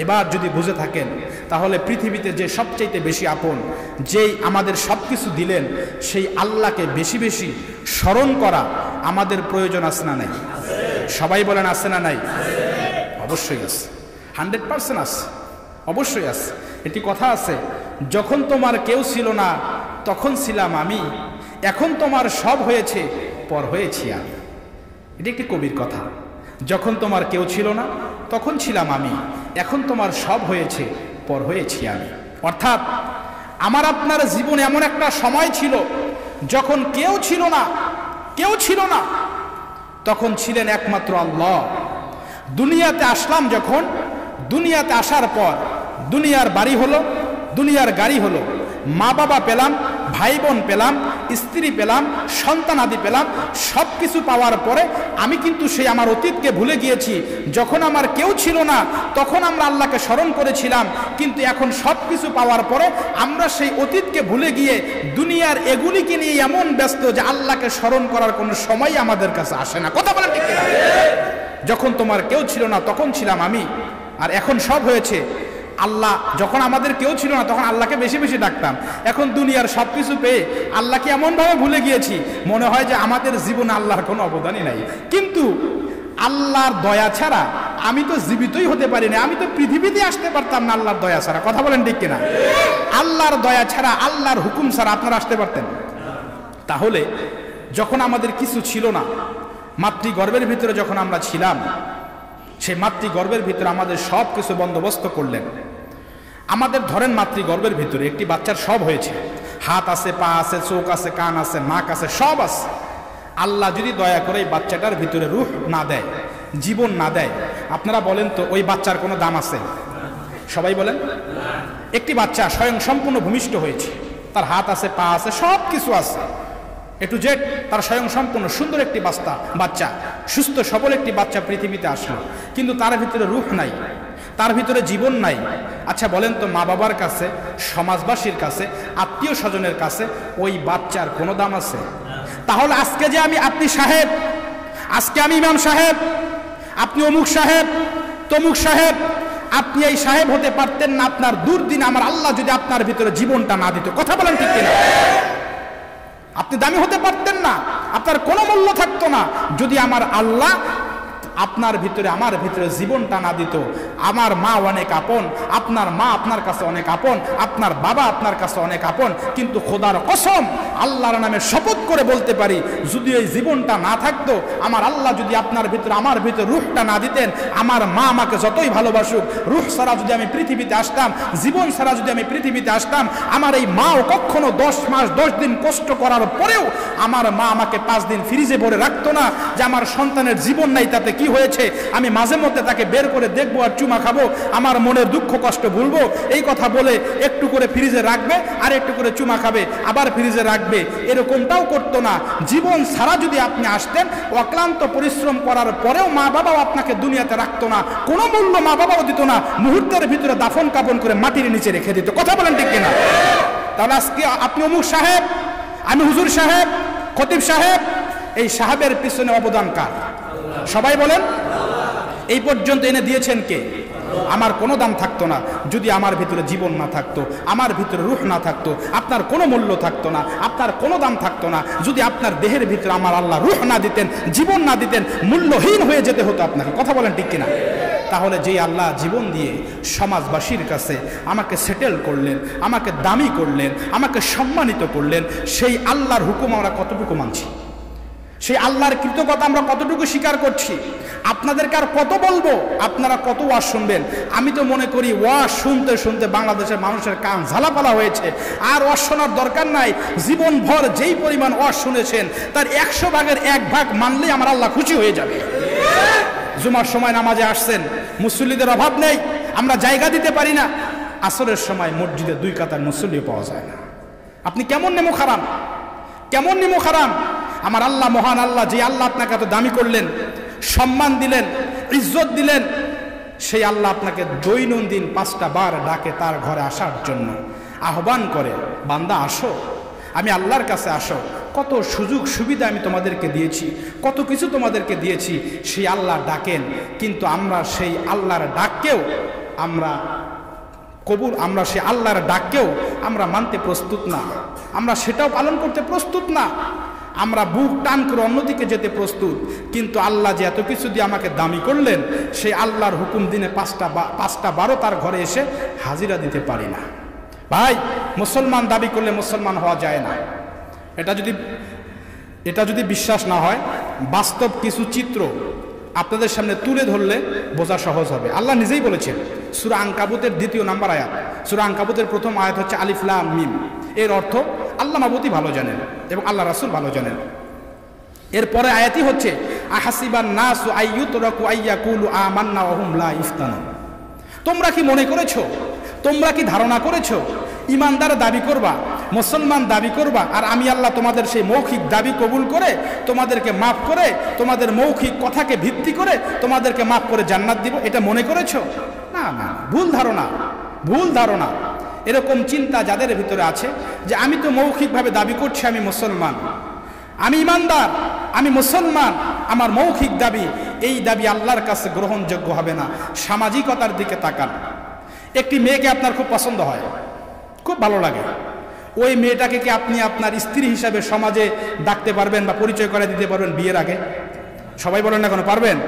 এবার যদি বুঝে থাকেন, তাহলে পৃথিবীতে যে সবচাইতে বেশি আপন, যেই আমাদের সব কিছু দিলেন, সেই আল্লাহকে বেশি বেশি স্মরণ করা আমাদের প্রয়োজন আছে না নাই? সবাই বলেন আছে না নাই? অবশ্যই আছে, 100% আছে, অবশ্যই আছে। এটি কথা আছে, যখন তোমার কেউ ছিল না তখন ছিলাম আমি, এখন তোমার সব হয়েছে পর হয়েছি আমি। এটি একটি কবির কথা। যখন তোমার কেউ ছিল না তখন ছিলাম আমি, এখন তোমার সব হয়েছে পর হয়েছি আমি। অর্থাৎ আমার আপনার জীবনে এমন একটা সময় ছিল যখন কেউ ছিল না, তখন ছিলেন একমাত্র আল্লাহ। দুনিয়াতে আসলাম যখন, দুনিয়াতে আসার পর দুনিয়ার বাড়ি হলো, দুনিয়ার গাড়ি হলো, মা বাবা পেলাম, ভাই বোন পেলাম, স্ত্রী পেলাম, সন্তান আদি পেলাম। সব কিছু পাওয়ার পরে আমি কিন্তু সেই আমার অতীতকে ভুলে গিয়েছি। যখন আমার কেউ ছিল না তখন আমরা আল্লাহকে স্মরণ করেছিলাম, কিন্তু এখন সব কিছু পাওয়ার পরে আমরা সেই অতীতকে ভুলে গিয়ে দুনিয়ার এগুলিকে নিয়ে এমন ব্যস্ত যে আল্লাহকে স্মরণ করার কোনো সময় আমাদের কাছে আসে না। কথা বলেন ঠিক কিনা? যখন তোমার কেউ ছিল না তখন ছিলাম আমি, আর এখন সব হয়েছে। আল্লাহ যখন আমাদের কেউ ছিল না তখন আল্লাহকে বেশি বেশি ডাকতাম, এখন দুনিয়ার সব কিছু পেয়ে আল্লাহকে এমনভাবে ভুলে গিয়েছি, মনে হয় যে আমাদের জীবনে আল্লাহর কোনো অবদানই নাই। কিন্তু আল্লাহর দয়া ছাড়া আমি তো জীবিতই হতে পারি না, আমি তো পৃথিবীতে আসতে পারতাম না আল্লাহর দয়া ছাড়া। কথা বলেন ঠিক কিনা? আল্লাহর দয়া ছাড়া, আল্লাহর হুকুম ছাড়া আপনারা আসতে পারতেন? তাহলে যখন আমাদের কিছু ছিল না, মাতৃগর্ভের ভিতরে যখন আমরা ছিলাম, সেই মাতৃগর্ভের ভিতরে আমাদের সব কিছু বন্দোবস্ত করলেন। আমাদের ধরেন মাতৃগর্ভের ভিতরে একটি বাচ্চার সব হয়েছে, হাত আছে, পা আছে, চোখ আছে, কান আছে, নাক আছে, সব আছে। আল্লাহ যদি দয়া করে এই বাচ্চাটার ভিতরে রূহ না দেয়, জীবন না দেয়, আপনারা বলেন তো ওই বাচ্চার কোনো দাম আছে? সবাই বলেন। একটি বাচ্চা স্বয়ং সম্পূর্ণ ভূমিষ্ঠ হয়েছে, তার হাত আছে, পা আছে, সব কিছু আছে, এ টু জেড, তার স্বয়ং সম্পূর্ণ সুন্দর একটি বাচ্চা, সুস্থ সবল একটি বাচ্চা পৃথিবীতে আসলো, কিন্তু তার ভিতরে রূহ নাই, তার ভিতরে জীবন নাই। আচ্ছা বলেন তো, মা বাবার কাছে, সমাজবাসীর কাছে, আত্মীয় স্বজনের কাছে ওই বাচ্চার কোনো দাম আছে? তাহলে আজকে যে আপনি সাহেব, আজকে আমি ইমাম সাহেব, আপনি অমুক সাহেব, তমুক সাহেব, আপনি এই সাহেব হতে পারতেন না আপনার দুর্দিন আমার আল্লাহ যদি আপনার ভিতরে জীবনটা না দিত। কথা বলেন ঠিক কিনা? আপনি দামি হতে পারতেন না, আপনার কোনো মূল্য থাকতো না যদি আমার আল্লাহ আপনার ভিতরে আমার ভিতরে জীবনটা না দিত, আমার মা অনেক আপন, আপনার মা আপনার কাছে অনেক আপন, আপনার বাবা আপনার কাছে অনেক আপন, কিন্তু খোদার কসম আল্লাহর নামে শপথ করে বলতে পারি, যদি এই জীবনটা না থাকতো, আমার আল্লাহ যদি আপনার ভিতরে আমার ভিতরে রূহটা না দিতেন, আমার মা আমাকে যতই ভালোবাসুক, রূহ ছাড়া যদি আমি পৃথিবীতে আসতাম, জীবন ছাড়া যদি আমি পৃথিবীতে আসতাম, আমার এই মাও কখনো 10 মাস 10 দিন কষ্ট করার পরেও আমার মা আমাকে 5 দিন ফ্রিজে ভরে রাখতো না যে আমার সন্তানের জীবন নাই, তাতে কি হয়েছে, আমি মাঝে মধ্যে তাকে বের করে দেখবো আর চুমা খাবো, আমার মনের দুঃখ কষ্ট ভুলবো, এই কথা বলে একটু করে ফ্রিজে রাখবে আর একটু করে চুমা খাবে, আবার ফ্রিজে রাখবে, এরকমটাও করতো না। জীবন ছাড়া যদি আপনি আসতেন, অক্লান্ত পরিশ্রম করার পরেও মা বাবাও আপনাকে দুনিয়াতে রাখতো না, কোনো মূল্য মা বাবাও দিত না, মুহূর্তের ভিতরে দাফন কাপন করে মাটির নিচে রেখে দিত। কথা বলেন ঠিক কিনা? তাহলে আজকে আপনি অমুক সাহেব, আমি হুজুর সাহেব, খতিব সাহেব, এই সাহেবের পিছনে অবদান কার? সবাই বলেন। এই পর্যন্ত এনে দিয়েছেন কে? আমার কোনো দাম থাকতো না যদি আমার ভিতরে জীবন না থাকতো, আমার ভিতরে রূহ না থাকতো, আপনার কোনো মূল্য থাকতো না, আপনার কোনো দাম থাকতো না যদি আপনার দেহের ভিতরে আমার আল্লাহ রূহ না দিতেন, জীবন না দিতেন, মূল্যহীন হয়ে যেতে হতো আপনাকে। কথা বলেন ঠিক কিনা? তাহলে যেই আল্লাহ জীবন দিয়ে সমাজবাসীর কাছে আমাকে সেটেল করলেন, আমাকে দামি করলেন, আমাকে সম্মানিত করলেন, সেই আল্লাহর হুকুম আমরা কতটুকু মানছি? সেই আল্লাহর কৃতজ্ঞতা আমরা কতটুকু স্বীকার করছি? আপনাদেরকে আর কত বলবো? আপনারা কত ওয়াজ শুনবেন? আমি তো মনে করি ওয়াজ শুনতে শুনতে বাংলাদেশের মানুষের কান ঝালাপালা হয়েছে, আর ওয়াজ শোনার দরকার নাই। জীবনভর যেই পরিমাণ ওয়াজ শুনেছেন তার 100 ভাগের 1 ভাগ মানলেই আমার আল্লাহ খুশি হয়ে যাবে। জুমার সময় নামাজে আসছেন, মুসল্লিদের অভাব নেই, আমরা জায়গা দিতে পারি না। আসরের সময় মসজিদে 2 কাতার মুসল্লিও পাওয়া যায় না। আপনি কেমন নেমো খারাম, কেমন নেমো খারাম? আমার আল্লাহ মহান আল্লাহ, যে আল্লাহ আপনাকে এত দামি করলেন, সম্মান দিলেন, ইজ্জত দিলেন, সেই আল্লাহ আপনাকে দৈনন্দিন 5টা বার ডাকে তার ঘরে আসার জন্য, আহ্বান করে, বান্দা আসো, আমি আল্লাহর কাছে আসো। কত সুযোগ সুবিধা আমি তোমাদেরকে দিয়েছি, কত কিছু তোমাদেরকে দিয়েছি, সেই আল্লাহ ডাকেন। কিন্তু আমরা সেই আল্লাহর ডাককেও আমরা সেই আল্লাহর ডাককেও আমরা মানতে প্রস্তুত না, আমরা সেটাও পালন করতে প্রস্তুত না, আমরা বুক টান করে অন্যদিকে যেতে প্রস্তুত। কিন্তু আল্লাহ যে এত কিছু দিয়ে আমাকে দামি করলেন, সেই আল্লাহর হুকুম দিনে 5টা 12 তার ঘরে এসে হাজিরা দিতে পারি না। ভাই, মুসলমান দাবি করলে মুসলমান হওয়া যায় না। এটা যদি বিশ্বাস না হয়, বাস্তব কিছু চিত্র আপনাদের সামনে তুলে ধরলে বোঝা সহজ হবে। আল্লাহ নিজেই বলেছেন সূরা আনকাবুতের 2 নম্বর আয়াত, সূরা আনকাবুতের 1ম আয়াত হচ্ছে আলিফ লাম মিম। এর অর্থ আল্লাহ মাবুতি ভালো জানেন এবং আল্লাহ রাসূল ভালো জানেন। এরপরে আয়াতই হচ্ছে আহাসিবান নাসু আইয়ুতরাকু আইয়াকুলু আমান্না ওয়া হুম লা ইফতানুন। তোমরা কি মনে করেছো, তোমরা কি ধারণা করেছো ইমানদার দাবি করবা, মুসলমান দাবি করবা, আর আমি আল্লাহ তোমাদের সেই মৌখিক দাবি কবুল করে তোমাদেরকে মাফ করে, তোমাদের মৌখিক কথাকে ভিত্তি করে তোমাদেরকে মাফ করে জান্নাত দিব? এটা মনে করেছো? না না, ভুল ধারণা, ভুল ধারণা। এরকম চিন্তা যাদের ভিতরে আছে যে আমি তো মৌখিকভাবে দাবি করছি আমি মুসলমান, আমি ইমানদার, আমি মুসলমান, আমার মৌখিক দাবি, এই দাবি আল্লাহর কাছে গ্রহণযোগ্য হবে না। সামাজিকতার দিকে তাকান। একটি মেয়েকে আপনার খুব পছন্দ হয়, খুব ভালো লাগে, ওই মেয়েটাকে কি আপনি আপনার স্ত্রী হিসাবে সমাজে ডাকতে পারবেন বা পরিচয় করে দিতে পারবেন বিয়ের আগে? সবাই বলেন না কেন, পারবেন?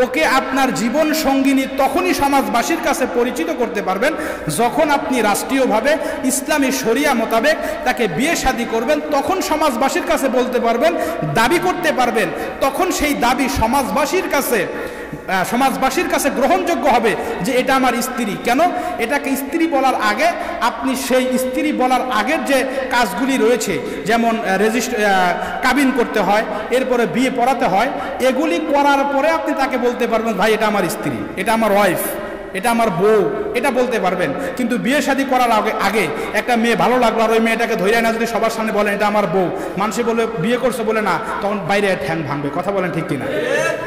ওকে আপনার জীবন সঙ্গিনী তখনই সমাজবাসীর কাছে পরিচিত করতে পারবেন যখন আপনি রাষ্ট্রীয়ভাবে ইসলামী শরিয়া মোতাবেক তাকে বিয়ে শাদী করবেন, তখন সমাজবাসীর কাছে বলতে পারবেন, দাবি করতে পারবেন, তখন সেই দাবি সমাজবাসীর কাছে গ্রহণযোগ্য হবে যে এটা আমার স্ত্রী। কেন? এটাকে স্ত্রী বলার আগে আপনি সেই স্ত্রী বলার আগের যে কাজগুলি রয়েছে, যেমন কাবিন করতে হয়, এরপরে বিয়ে পড়াতে হয়, এগুলি করার পরে আপনি তাকে বলতে পারবেন ভাই এটা আমার স্ত্রী, এটা আমার ওয়াইফ, এটা আমার বউ, এটা বলতে পারবেন। কিন্তু বিয়ে শাদী করার আগে একটা মেয়ে ভালো লাগলো আর ওই মেয়েটাকে ধরে না যদি সবার সামনে বলেন এটা আমার বউ, মানুষে বলে বিয়ে করছে বলে না, তখন বাইরে ঠ্যাং ভাঙবে। কথা বলেন ঠিক কিনা?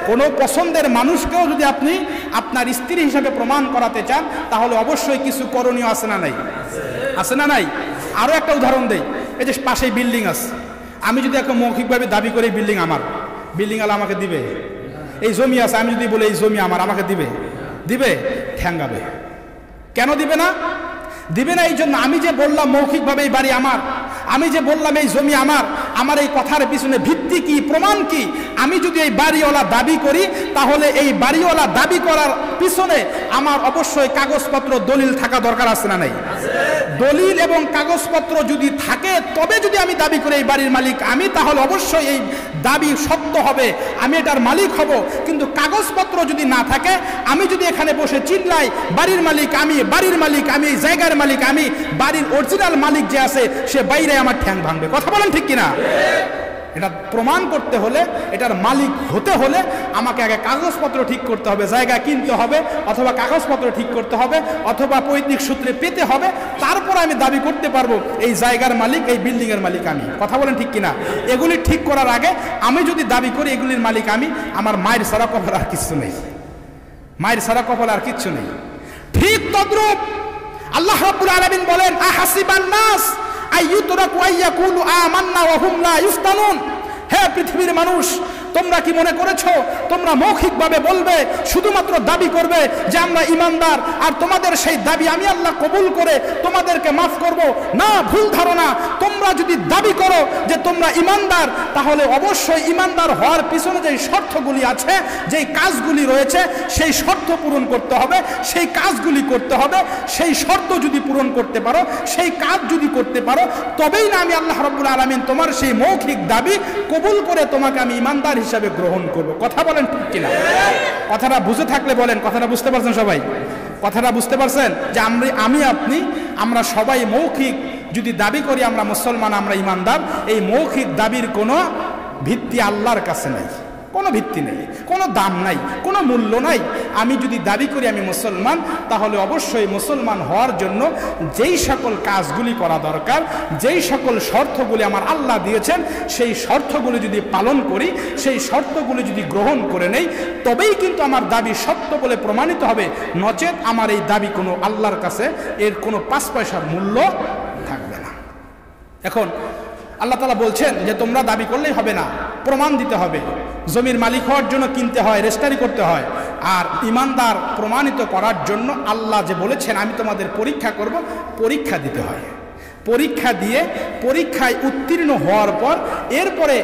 কোনো পছন্দের মানুষকেও যদি আপনি আপনার স্ত্রী হিসাবে প্রমাণ করাতে চান, তাহলে অবশ্যই কিছু করণীয় আছে না নাই? আছে না নাই? আরও একটা উদাহরণ দেই। এই যে পাশেই বিল্ডিং আছে, আমি যদি এখন মৌখিকভাবে দাবি করি বিল্ডিং আমার, বিল্ডিং আলা আমাকে দিবে? এই জমি আছে, আমি যদি বলি এই জমি আমার, আমাকে দিবে? দিবে? ঠ্যাঙ্গাবে। কেন দিবে না? দিবে না এই জন্য আমি যে বললাম মৌখিকভাবে এই বাড়ি আমার, আমি যে বললাম এই জমি আমার, আমার এই কথার পিছনে ভিত্তি কি, প্রমাণ কি? আমি যদি এই বাড়িওয়ালা দাবি করি, তাহলে এই বাড়িওয়ালা দাবি করার পিছনে আমার অবশ্যই কাগজপত্র দলিল থাকা দরকার আছে না নাই? দলিল এবং কাগজপত্র যদি থাকে, তবে যদি আমি দাবি করি এই বাড়ির মালিক আমি, তাহলে অবশ্যই এই দাবি সত্য হবে, আমি এটার মালিক হব। কিন্তু কাগজপত্র যদি না থাকে, আমি যদি এখানে বসে চিল্লাই বাড়ির মালিক আমি, বাড়ির মালিক আমি, এই জায়গার মালিক আমি, বাড়ির অরিজিনাল মালিক যে আছে সে বাইরে আমার ঠ্যাং ভাঙবে। কথা বলেন ঠিক কিনা? এটা প্রমাণ করতে হলে, এটার মালিক হতে হলে আমাকে আগে কাগজপত্র ঠিক করতে হবে, জায়গা কিনতে হবে, অথবা কাগজপত্র ঠিক করতে হবে, অথবা পৈতৃক সূত্রে পেতে হবে, তারপর আমি দাবি করতে পারবো এই জায়গার মালিক, এই বিল্ডিংয়ের মালিক আমি। কথা বলেন ঠিক কিনা? এগুলি ঠিক করার আগে আমি যদি দাবি করি এগুলির মালিক আমি, আমার মায়ের সারা কপাল আর কিচ্ছু নেই, মায়ের সারা কপাল আর কিচ্ছু নেই। ঠিক তদ্রূপ আল্লাহ রাব্বুল আলামিন বলেন, আহাসিবান নাস আইয়ুতরাকু আইয়াকুলু আমান্না ওয়া হুম লা ইফতানুন। হে পৃথিবীর মানুষ, তোমরা কি মনে করেছো তোমরা মৌখিকভাবে বলবে, শুধুমাত্র দাবি করবে যে আমরা ইমানদার, আর তোমাদের সেই দাবি আমি আল্লাহ কবুল করে তোমাদেরকে মাফ করব? না, ভুল ধারণা। তোমরা যদি দাবি করো যে তোমরা ইমানদার, তাহলে অবশ্যই ইমানদার হওয়ার পিছনে যেই শর্তগুলি আছে, যেই কাজগুলি রয়েছে, সেই শর্ত পূরণ করতে হবে, সেই কাজগুলি করতে হবে। সেই শর্ত যদি পূরণ করতে পারো, সেই কাজ যদি করতে পারো, তবেই না আমি আল্লাহ রাব্বুল আলামিন তোমার সেই মৌখিক দাবি কবুল করে তোমাকে আমি ইমানদার হিসাবে গ্রহণ করব। কথা বলেন ঠিক কিনা? কথাটা বুঝে থাকলে বলেন, কথাটা বুঝতে পারছেন সবাই? কথাটা বুঝতে পারছেন যে আমি আপনি আমরা সবাই মৌখিক যদি দাবি করি আমরা মুসলমান, আমরা ইমানদার, এই মৌখিক দাবির কোনো ভিত্তি আল্লাহর কাছে নাই, কোনো ভিত্তি নেই, কোনো দাম নাই, কোনো মূল্য নাই। আমি যদি দাবি করি আমি মুসলমান, তাহলে অবশ্যই মুসলমান হওয়ার জন্য যেই সকল কাজগুলি করা দরকার, যেই সকল শর্তগুলি আমার আল্লাহ দিয়েছেন, সেই শর্তগুলি যদি পালন করি, সেই শর্তগুলি যদি গ্রহণ করে নেই, তবেই কিন্তু আমার দাবি সত্য বলে প্রমাণিত হবে। নচেত আমার এই দাবি কোনো আল্লাহর কাছে এর কোনো 5 পয়সার মূল্য থাকবে না। এখন আল্লাহ তাআলা বলছেন যে তোমরা দাবি করলেই হবে না, প্রমাণ দিতে হবে। জমির মালিক হওয়ার জন্য কিনতে হয়, রেজিস্ট্রি করতে হয়। আর ইমানদার প্রমাণিত করার জন্য আল্লাহ যে বলেছেন আমি তোমাদের পরীক্ষা করব, পরীক্ষা দিতে হয়। পরীক্ষা দিয়ে পরীক্ষায় উত্তীর্ণ হওয়ার পর এরপরে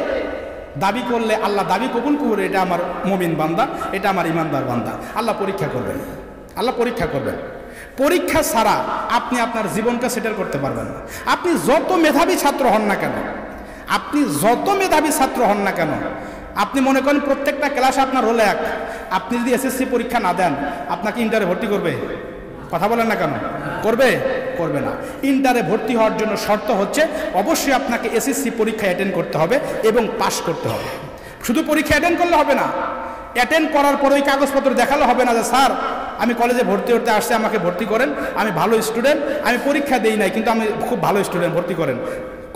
দাবি করলে আল্লাহ দাবি কবুল করবে, এটা আমার মুমিন বান্দা, এটা আমার ইমানদার বান্দা। আল্লাহ পরীক্ষা করবেন, আল্লাহ পরীক্ষা করবেন। পরীক্ষা ছাড়া আপনি আপনার জীবনকে সেটেল করতে পারবেন না। আপনি যত মেধাবী ছাত্র হন না কেন, আপনি যত মেধাবী ছাত্র হন না কেন, আপনি মনে করেন প্রত্যেকটা ক্লাসে আপনার রোল এক, আপনি যদি এসএসসি পরীক্ষা না দেন আপনাকে ইন্টারে ভর্তি করবে? কথা বলেন না কেন? করবে? করবে না। ইন্টারে ভর্তি হওয়ার জন্য শর্ত হচ্ছে অবশ্যই আপনাকে এসএসসি পরীক্ষা অ্যাটেন্ড করতে হবে এবং পাস করতে হবে। শুধু পরীক্ষা অ্যাটেন্ড করলে হবে না, অ্যাটেন্ড করার পর ওই কাগজপত্র দেখালে হবে না যে স্যার আমি কলেজে ভর্তি হতে আসছি, আমাকে ভর্তি করেন, আমি ভালো স্টুডেন্ট, আমি পরীক্ষা দেই নাই কিন্তু আমি খুব ভালো স্টুডেন্ট, ভর্তি করেন।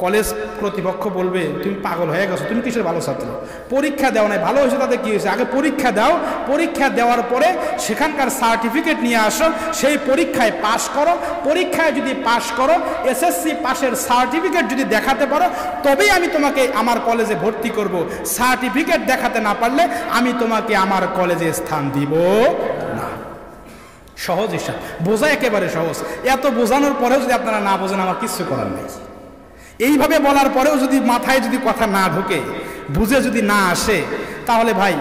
কলেজ কর্তৃপক্ষ বলবে তুমি পাগল হয়ে গেছো, তুমি কিসের ভালো ছাত্র? পরীক্ষা দেওয়া নাই, ভালো হয়েছে তাতে কী হয়েছে? আগে পরীক্ষা দাও, পরীক্ষা দেওয়ার পরে সেখানকার সার্টিফিকেট নিয়ে আসো, সেই পরীক্ষায় পাশ করো। পরীক্ষায় যদি পাশ করো, এসএসসি পাশের সার্টিফিকেট যদি দেখাতে পারো, তবেই আমি তোমাকে আমার কলেজে ভর্তি করব। সার্টিফিকেট দেখাতে না পারলে আমি তোমাকে আমার কলেজে স্থান দিব না। সহজ হিসাব, বোঝা একেবারে সহজ। এত বোঝানোর পরেও যদি আপনারা না বোঝেন, আমার কিচ্ছু করার নেই। এইভাবে বলার পরেও যদি মাথায় যদি কথা না ঢোকে, বুঝে যদি না আসে, তাহলে ভাই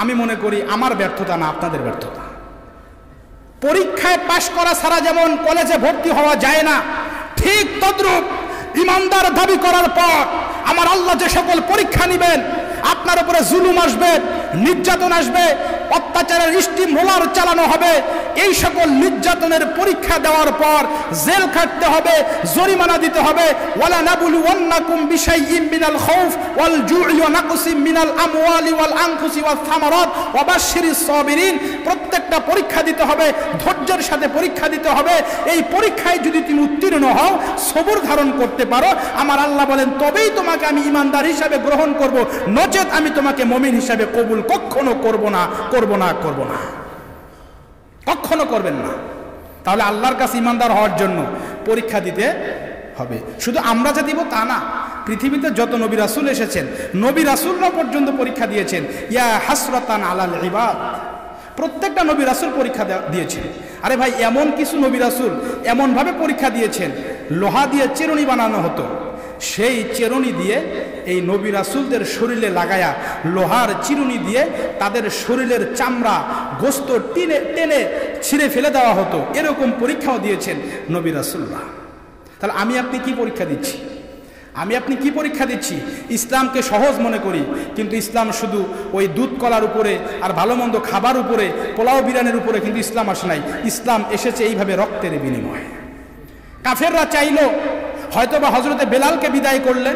আমি মনে করি আমার ব্যর্থতা না, আপনাদের ব্যর্থতা। পরীক্ষায় পাশ করা ছাড়া যেমন কলেজে ভর্তি হওয়া যায় না, ঠিক তদ্রূপ ইমানদার দাবি করার পর আমার আল্লাহ যে সকল পরীক্ষা নেবেন, আপনার উপরে জুলুম আসবে, নির্যাতন আসবে, অত্যাচারের স্টিম রোলার চালানো হবে। এই সকল নির্যাতনের পরীক্ষা দেওয়ার পর জেল খাটতে হবে, জরিমানা দিতে হবে। ওয়ালা নাবলুওয়ান্নাকুম বিশাইইম মিনাল খাউফ ওয়াল জু'i ওয়া নাকসিম মিনাল আমওয়ালি ওয়াল আনফুসি ওয়াস সামারাত ওয়া বাশশিরিস সাবিরিন। প্রত্যেকটা পরীক্ষা দিতে হবে, ধৈর্যের সাথে পরীক্ষা দিতে হবে। এই পরীক্ষায় যদি তুমি উত্তীর্ণ হও, সবর ধারণ করতে পারো, আমার আল্লাহ বলেন তবেই তোমাকে আমি ইমানদার হিসাবে গ্রহণ করব, নচেত আমি তোমাকে মুমিন হিসাবে কবুল কখনো করব না, করব না, করব না, কখনো করবেন না। তাহলে আল্লাহর কাছে ইমানদার হওয়ার জন্য পরীক্ষা দিতে হবে। শুধু আমরা যে দিব তা না, পৃথিবীতে যত নবী রাসূল এসেছেন, নবী রাসূলরা পর্যন্ত পরীক্ষা দিয়েছেন। ইয়া হাসরাতান আলাল ইবাদ, প্রত্যেকটা নবী রাসূল পরীক্ষা দিয়েছেন। আরে ভাই, এমন কিছু নবী রাসূল এমনভাবে পরীক্ষা দিয়েছেন, লোহা দিয়ে চিরুনি বানানো হতো, সেই চিরুনি দিয়ে এই নবী রাসূলদের শরীরে লাগায়া লোহার চিরুনি দিয়ে তাদের শরীরের চামড়া গোস্ত টেনে টেনে ছিঁড়ে ফেলে দেওয়া হতো। এরকম পরীক্ষাও দিয়েছেন নবী রাসূলরা। তাহলে আমি আপনি কি পরীক্ষা দিচ্ছি? আমি আপনি কি পরীক্ষা দিচ্ছি? ইসলামকে সহজ মনে করি, কিন্তু ইসলাম শুধু ওই দুধ কলার উপরে আর ভালো মন্দ খাবার উপরে, পোলাও বিরিয়ানির উপরে কিন্তু ইসলাম আসে নাই। ইসলাম এসেছে এইভাবে রক্তের বিনিময়ে। কাফেররা চাইলো হয়তোবা হযরতে বেলালকে বিদায় করলে,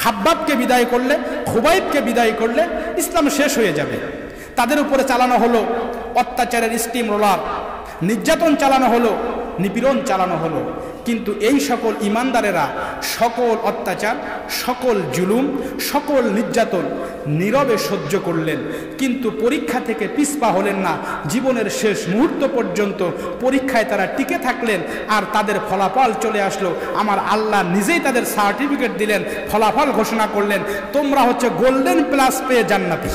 খাব্বাবকে বিদায় করলে, খুবাইবকে বিদায় করলে ইসলাম শেষ হয়ে যাবে। তাদের উপরে চালানো হলো অত্যাচারের স্টিম রোলার, নির্যাতন চালানো হলো, নিপীড়ন চালানো হলো। কিন্তু এই সকল ইমানদারেরা সকল অত্যাচার, সকল জুলুম, সকল নির্যাতন নীরবে সহ্য করলেন, কিন্তু পরীক্ষা থেকে পিছপা হলেন না। জীবনের শেষ মুহূর্ত পর্যন্ত পরীক্ষায় তারা টিকে থাকলেন, আর তাদের ফলাফল চলে আসলো। আমার আল্লাহ নিজেই তাদের সার্টিফিকেট দিলেন, ফলাফল ঘোষণা করলেন, তোমরা হচ্ছে গোল্ডেন প্লাস পেয়ে জান্নাতি।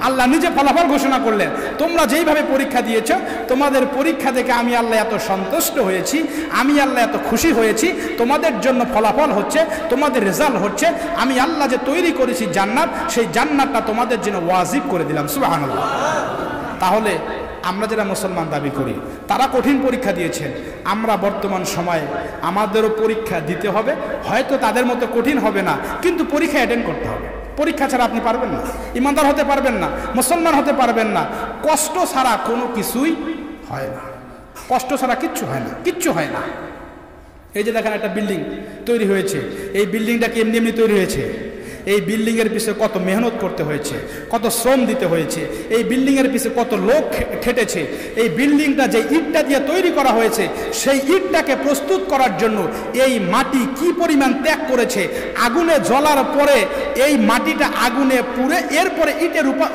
আল্লাহ নিজে ফলাফল ঘোষণা করলেন, তোমরা যেইভাবে পরীক্ষা দিয়েছ, তোমাদের পরীক্ষা থেকে আমি আল্লাহ এত সন্তুষ্ট হয়েছি, আমি আল্লাহ এত খুশি হয়েছি। তোমাদের জন্য ফলাফল হচ্ছে, তোমাদের রেজাল্ট হচ্ছে, আমি আল্লাহ যে তৈরি করেছি জান্নাত, সেই জান্নাতটা তোমাদের জন্য ওয়াজিব করে দিলাম। সুবহানাল্লাহ। তাহলে আমরা যারা মুসলমান দাবি করি, তারা কঠিন পরীক্ষা দিয়েছেন, আমরা বর্তমান সময়ে আমাদেরও পরীক্ষা দিতে হবে। হয়তো তাদের মতো কঠিন হবে না, কিন্তু পরীক্ষা অ্যাটেন্ড করতে হবে। পরীক্ষা ছাড়া আপনি পারবেন না, ইমানদার হতে পারবেন না, মুসলমান হতে পারবেন না। কষ্ট ছাড়া কোনো কিছুই হয় না, কষ্ট ছাড়া কিচ্ছু হয় না, কিচ্ছু হয় না। এই যে দেখেন একটা বিল্ডিং তৈরি হয়েছে, এই বিল্ডিংটা কি এমনি এমনি তৈরি হয়েছে? এই বিল্ডিংয়ের পিছনে কত মেহনত করতে হয়েছে, কত শ্রম দিতে হয়েছে, এই বিল্ডিংয়ের পিছনে কত লোক খেটেছে। এই বিল্ডিংটা যে ইটটা দিয়ে তৈরি করা হয়েছে, সেই ইটটাকে প্রস্তুত করার জন্য এই মাটি কি পরিমাণ ত্যাগ করেছে। আগুনে জ্বলার পরে এই মাটিটা আগুনে পুড়ে এরপরে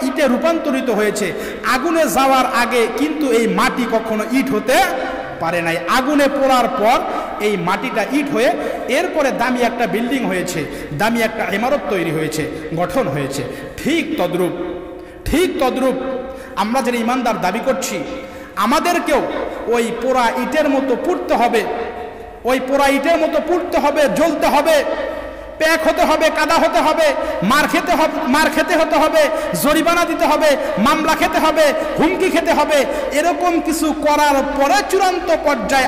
ইটে রূপান্তরিত হয়েছে। আগুনে যাওয়ার আগে কিন্তু এই মাটি কখনো ইট হতে পারে নাই। আগুনে পোড়ার পর এই মাটিটা ইট হয়ে এরপরে দামি একটা বিল্ডিং হয়েছে, দামি একটা ইমারত তৈরি হয়েছে, গঠন হয়েছে। ঠিক তদ্রূপ আমরা যারা ইমানদার দাবি করছি, আমাদেরকেও ওই পোড়া ইটের মতো পুড়তে হবে, ওই পোড়া ইটের মতো পুড়তে হবে, জ্বলতে হবে, প্যাক হতে হবে, কাদা হতে হবে, মার খেতে হতে হবে, জরিমানা দিতে হবে, মামলা খেতে হবে, হুমকি খেতে হবে। এরকম কিছু করার পরে চূড়ান্ত পর্যায়ে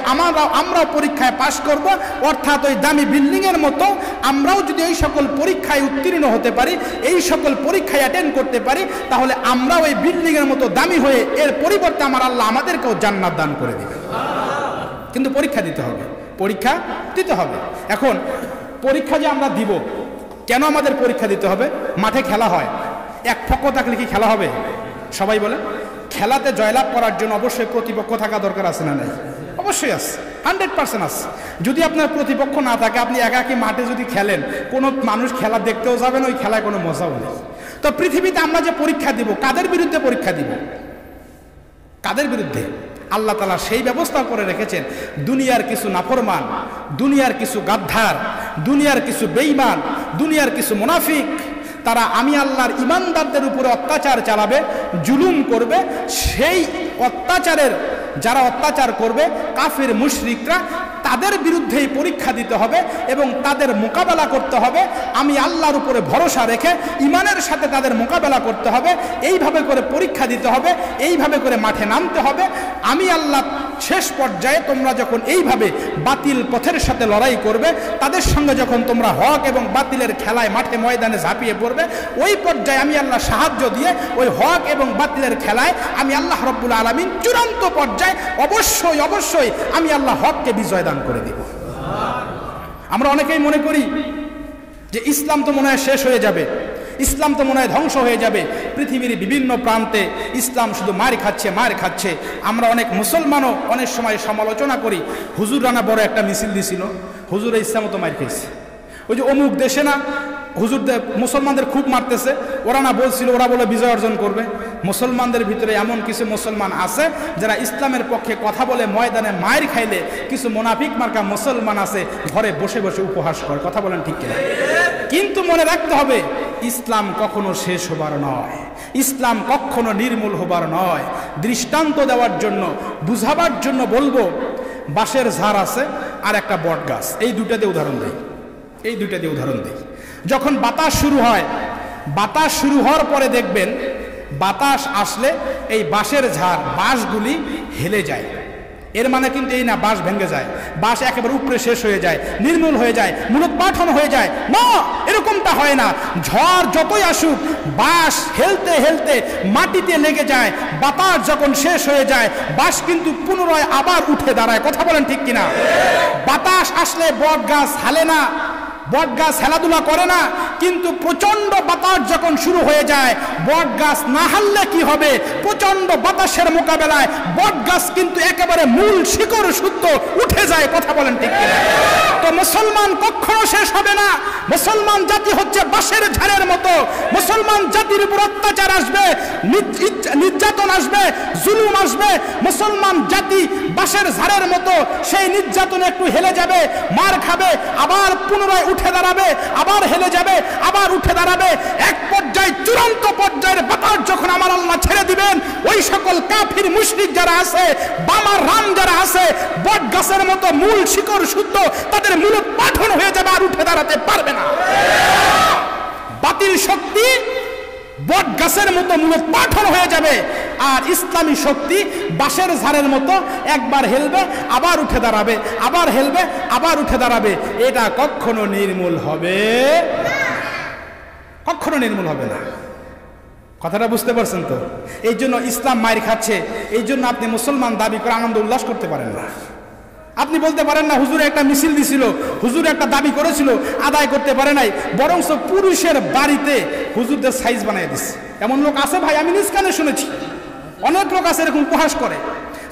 আমরাও পরীক্ষায় পাশ করব। অর্থাৎ ওই দামি বিল্ডিংয়ের মতো আমরাও যদি এই সকল পরীক্ষায় উত্তীর্ণ হতে পারি, এই সকল পরীক্ষায় অ্যাটেন্ড করতে পারি, তাহলে আমরাও ওই বিল্ডিংয়ের মতো দামি হয়ে এর পরিবর্তে আমার আল্লাহ আমাদেরকেও জান্নাত দান করে দেবে। কিন্তু পরীক্ষা দিতে হবে, পরীক্ষা দিতে হবে। এখন পরীক্ষা যে আমরা দিব, কেন আমাদের পরীক্ষা দিতে হবে? মাঠে খেলা হয়, এক পক্ষ থাকলে কি খেলা হবে? সবাই বলে। খেলাতে জয়লাভ করার জন্য অবশ্যই প্রতিপক্ষ থাকা দরকার আছে না নাই? অবশ্যই আছে, 100% আছে। যদি আপনার প্রতিপক্ষ না থাকে, আপনি একাকী মাঠে যদি খেলেন, কোনো মানুষ খেলা দেখতেও যাবে না, ওই খেলায় কোনো মজাও নেই। তো পৃথিবীতে আমরা যে পরীক্ষা দিব, কাদের বিরুদ্ধে পরীক্ষা দিব? কাদের বিরুদ্ধে? আল্লাহ তাআলা সেই ব্যবস্থা করে রেখেছেন। দুনিয়ার কিছু নাফরমান, দুনিয়ার কিছু গাদ্দার, দুনিয়ার কিছু বেঈমান, দুনিয়ার কিছু মুনাফিক, তারা আমি আল্লাহর ইমানদারদের উপরে অত্যাচার চালাবে, জুলুম করবে। সেই অত্যাচারের যারা অত্যাচার করবে, কাফের মুশরিকরা, তাদের বিরুদ্ধেই পরীক্ষা দিতে হবে এবং তাদের মোকাবেলা করতে হবে। আমি আল্লাহর উপরে ভরসা রেখে ইমানের সাথে তাদের মোকাবেলা করতে হবে। এইভাবে করে পরীক্ষা দিতে হবে, এইভাবে করে মাঠে নামতে হবে। আমি আল্লাহ শেষ পর্যায়ে তোমরা যখন এইভাবে বাতিল পথের সাথে লড়াই করবে, তাদের সঙ্গে যখন তোমরা হক এবং বাতিলের খেলায় মাঠে ময়দানে ঝাঁপিয়ে পড়বে, ওই পর্যায়ে আমি আল্লাহ সাহায্য দিয়ে ওই হক এবং বাতিলের খেলায় আমি আল্লাহ রব্বুল আলামিন চূড়ান্ত পর্যায়ে অবশ্যই আমি আল্লাহ হককে বিজয় দান করে দিব। আমরা অনেকেই মনে করি যে ইসলাম তো মনে হয় শেষ হয়ে যাবে, ইসলাম তো মনে হয় ধ্বংস হয়ে যাবে। পৃথিবীর বিভিন্ন প্রান্তে ইসলাম শুধু মার খাচ্ছে। আমরা অনেক মুসলমানও অনেক সময় সমালোচনা করি, হুজুর রানা বড় একটা মিছিল দিছিল, হুজুরে ইসলামও তো মার খেয়েছে। ওই যে অমুক দেশে না হুজুরদের মুসলমানদের খুব মারতেছে, ওরা না বলছিল ওরা বলে বিজয় অর্জন করবে। মুসলমানদের ভিতরে এমন কিছু মুসলমান আছে যারা ইসলামের পক্ষে কথা বলে ময়দানে মায়ের খাইলে, কিছু মুনাফিক মার্কা মুসলমান আছে ঘরে বসে বসে উপহাস করে। কথা বলেন ঠিক কিনা? কিন্তু মনে রাখতে হবে, ইসলাম কখনো শেষ হবার নয়, ইসলাম কখনো নির্মূল হবার নয়। দৃষ্টান্ত দেওয়ার জন্য, বুঝাবার জন্য বলবো, বাঁশের ঝাড় আছে আর একটা বট গাছ, এই দুটাতে উদাহরণ দেয়। এই দুইটা দিয়ে উদাহরণ দিই। যখন বাতাস শুরু হয়, বাতাস শুরু হওয়ার পরে দেখবেন বাতাস আসলে এই বাঁশের ঝাড়, বাঁশগুলি হেলে যায়। এর মানে কিন্তু এই না বাঁশ ভেঙে যায়, বাঁশ একেবারে উপরে শেষ হয়ে যায়, নির্মূল হয়ে যায়, মূলোৎপাটন হয়ে যায়। না, এরকমটা হয় না। ঝড় যতই আসুক, বাঁশ হেলতে হেলতে মাটিতে লেগে যায়। বাতাস যখন শেষ হয়ে যায়, বাঁশ কিন্তু পুনরায় আবার উঠে দাঁড়ায়। কথা বলেন ঠিক কিনা? বাতাস আসলে বট গাছ হালে না, বট গাছ খেলাধুলা করে না, কিন্তু প্রচন্ড বাতাস যখন শুরু হয়ে যায়, বট গাছ না হারলে কি হবে? প্রচন্ড বাতাসের মোকাবেলায় বট গাছ কিন্তু একেবারে মূল শিকড় শুদ্ধ উঠে যায়। কথা বলেন ঠিক কিনা? তো মুসলমান কখনো শেষ হবে না। মুসলমান জাতি হচ্ছে বাঁশের ঝাড়ের মতো। মুসলমান জাতির উপর অত্যাচার আসবে, নির্যাতন আসবে, জুলুম আসবে। মুসলমান জাতি বাঁশের ঝাড়ের মতো, সেই নির্যাতনে একটু হেলে যাবে, মার খাবে, আবার পুনরায় উঠে দাঁড়াবে, আবার হেলে যাবে, আবার উঠে দাঁড়াবে। এক পর্যায়ে চূড়ান্ত পর্যায়ের বাতাস যখন আমার আল্লাহ ছেড়ে দিবেন, ওই সকল কাফির মুশরিক যারা আছে, বামার রাম যারা আছে, বট গাছের মতো মূল শিকড় শুদ্ধ, তাদের মূলোৎপাটন হয়ে যাবে, আর উঠে দাঁড়াতে পারবে না। বাতিল শক্তি বট গাছের মতো মূলোৎপাটন হয়ে যাবে, আর ইসলামী শক্তি বাঁশের ঝাড়ের মতো একবার হেলবে, আবার উঠে দাঁড়াবে, আবার হেলবে, আবার উঠে দাঁড়াবে। এটা কখনো নির্মূল হবে, কখনো নির্মূল হবে না। কথাটা বুঝতে পারছেন তো? এই জন্য ইসলাম মায়ের খাচ্ছে, এই জন্য আপনি মুসলমান দাবি করে আনন্দ উল্লাস করতে পারেন না। আপনি বলতে পারেন না হুজুর একটা মিছিল দিছিল, হুজুর একটা দাবি করেছিল, আদায় করতে পারে নাই, বরঞ্চ পুরুষের বাড়িতে হুজুরদের সাইজ বানিয়ে দিচ্ছে। এমন লোক আছে ভাই, আমি নিজ কানে শুনেছি। অনেক লোক আছে এরকম উপহাস করে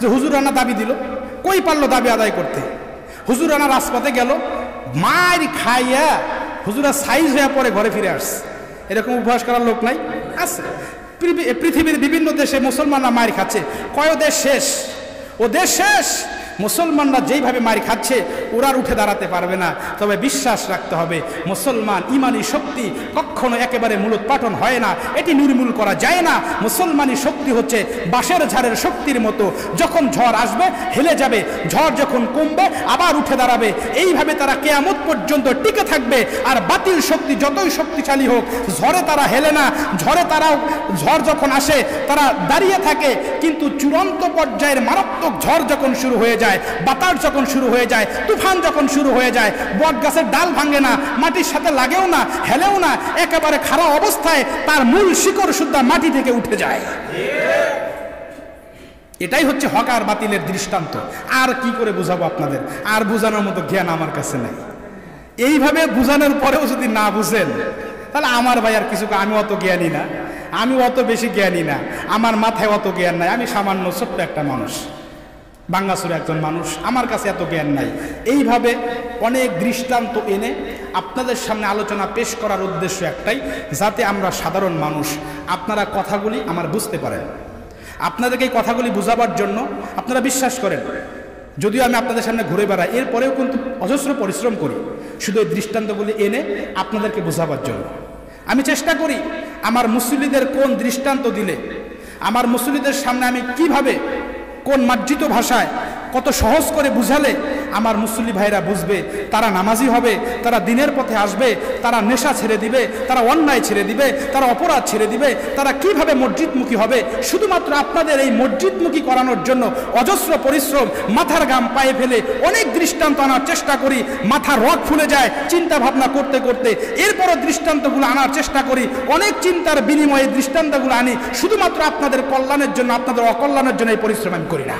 যে হুজুর রানা দাবি দিল, কই পারলো দাবি আদায় করতে? হুজুর রানা রাজপথে গেল, মার খাইয়া হুজুরা সাইজ হয়ে পরে ঘরে ফিরে আসছে। এরকম উপহাস করার লোক নাই? আছে। পৃথিবীর বিভিন্ন দেশে মুসলমানরা মার খাচ্ছে। কয় দেশ শেষ? ও দেশ শেষ। মুসলমানরা যেইভাবে মার খাচ্ছে, ওরা উঠে দাঁড়াতে পারবে না। তবে বিশ্বাস রাখতে হবে, মুসলমান ইমানি শক্তি কখনো একেবারে মূলোৎপাটন হয় না, এটি নির্মূল করা যায় না। মুসলমানি শক্তি হচ্ছে বাঁশের ঝাড়ের শক্তির মতো, যখন ঝড় আসবে হেলে যাবে, ঝড় যখন কমবে আবার উঠে দাঁড়াবে। এইভাবে তারা কিয়ামত পর্যন্ত টিকে থাকবে। আর বাতিল শক্তি যতই শক্তিশালী হোক, ঝড়ে তারা হেলে না, ঝড় যখন আসে তারা দাঁড়িয়ে থাকে, কিন্তু চূড়ান্ত পর্যায়ের মারাত্মক ঝড় যখন শুরু হয়ে যায়, বাতাস যখন শুরু হয়ে যায়, তুফান যখন শুরু হয়ে যায়, বট গাছের ডাল ভাঙে না, মাটির সাথে লাগেও না, হেলেও না, একেবারে খারাপ অবস্থায় তার মূল শিকড় শুদ্ধ মাটি থেকে উঠে যায়। এটাই হচ্ছে হক আর বাতিলের দৃষ্টান্ত। আর কি করে বুঝাবো আপনাদের? আর বুঝানোর মতো জ্ঞান আমার কাছে নাই। এইভাবে বুঝানোর পরেও যদি না বুঝেন, তাহলে আমার ভাই আর কিছু, আমি অত জ্ঞানী না, আমি অত বেশি জ্ঞানী না, আমার মাথায় অত জ্ঞান নাই, আমি সামান্য ছোট্ট একটা মানুষ, বাঙ্গাসুর একজন মানুষ, আমার কাছে এত জ্ঞান নাই। এইভাবে অনেক দৃষ্টান্ত এনে আপনাদের সামনে আলোচনা পেশ করার উদ্দেশ্য একটাই, যাতে আমরা সাধারণ মানুষ আপনারা কথাগুলি আমার বুঝতে পারেন। আপনাদেরকে এই কথাগুলি বোঝাবার জন্য আপনারা বিশ্বাস করেন, যদিও আমি আপনাদের সামনে ঘুরে বেড়াই, এরপরেও কিন্তু অজস্র পরিশ্রম করি শুধু এই দৃষ্টান্তগুলি এনে আপনাদেরকে বোঝাবার জন্য। আমি চেষ্টা করি আমার মুসল্লিদের কোন দৃষ্টান্ত দিলে, আমার মুসল্লিদের সামনে আমি কিভাবে, কোন মার্জিত ভাষায়, কত সহজ করে বুঝালে আমার মুসল্লি ভাইরা বুঝবে, তারা নামাজি হবে, তারা দিনের পথে আসবে, তারা নেশা ছেড়ে দিবে, তারা অন্যায় ছেড়ে দিবে, তারা অপরাধ ছেড়ে দিবে, তারা কিভাবে মসজিদমুখী হবে। শুধুমাত্র আপনাদের এই মসজিদমুখী করানোর জন্য অজস্র পরিশ্রম, মাথার ঘাম পায়ে ফেলে অনেক দৃষ্টান্ত আনার চেষ্টা করি, মাথার রগ ফুলে যায় চিন্তা ভাবনা করতে করতে। এরপরও দৃষ্টান্তগুলো আনার চেষ্টা করি, অনেক চিন্তার বিনিময়ে দৃষ্টান্তগুলো আনি, শুধুমাত্র আপনাদের কল্যাণের জন্য, আপনাদের অকল্যাণের জন্য এই পরিশ্রম আমি করি না।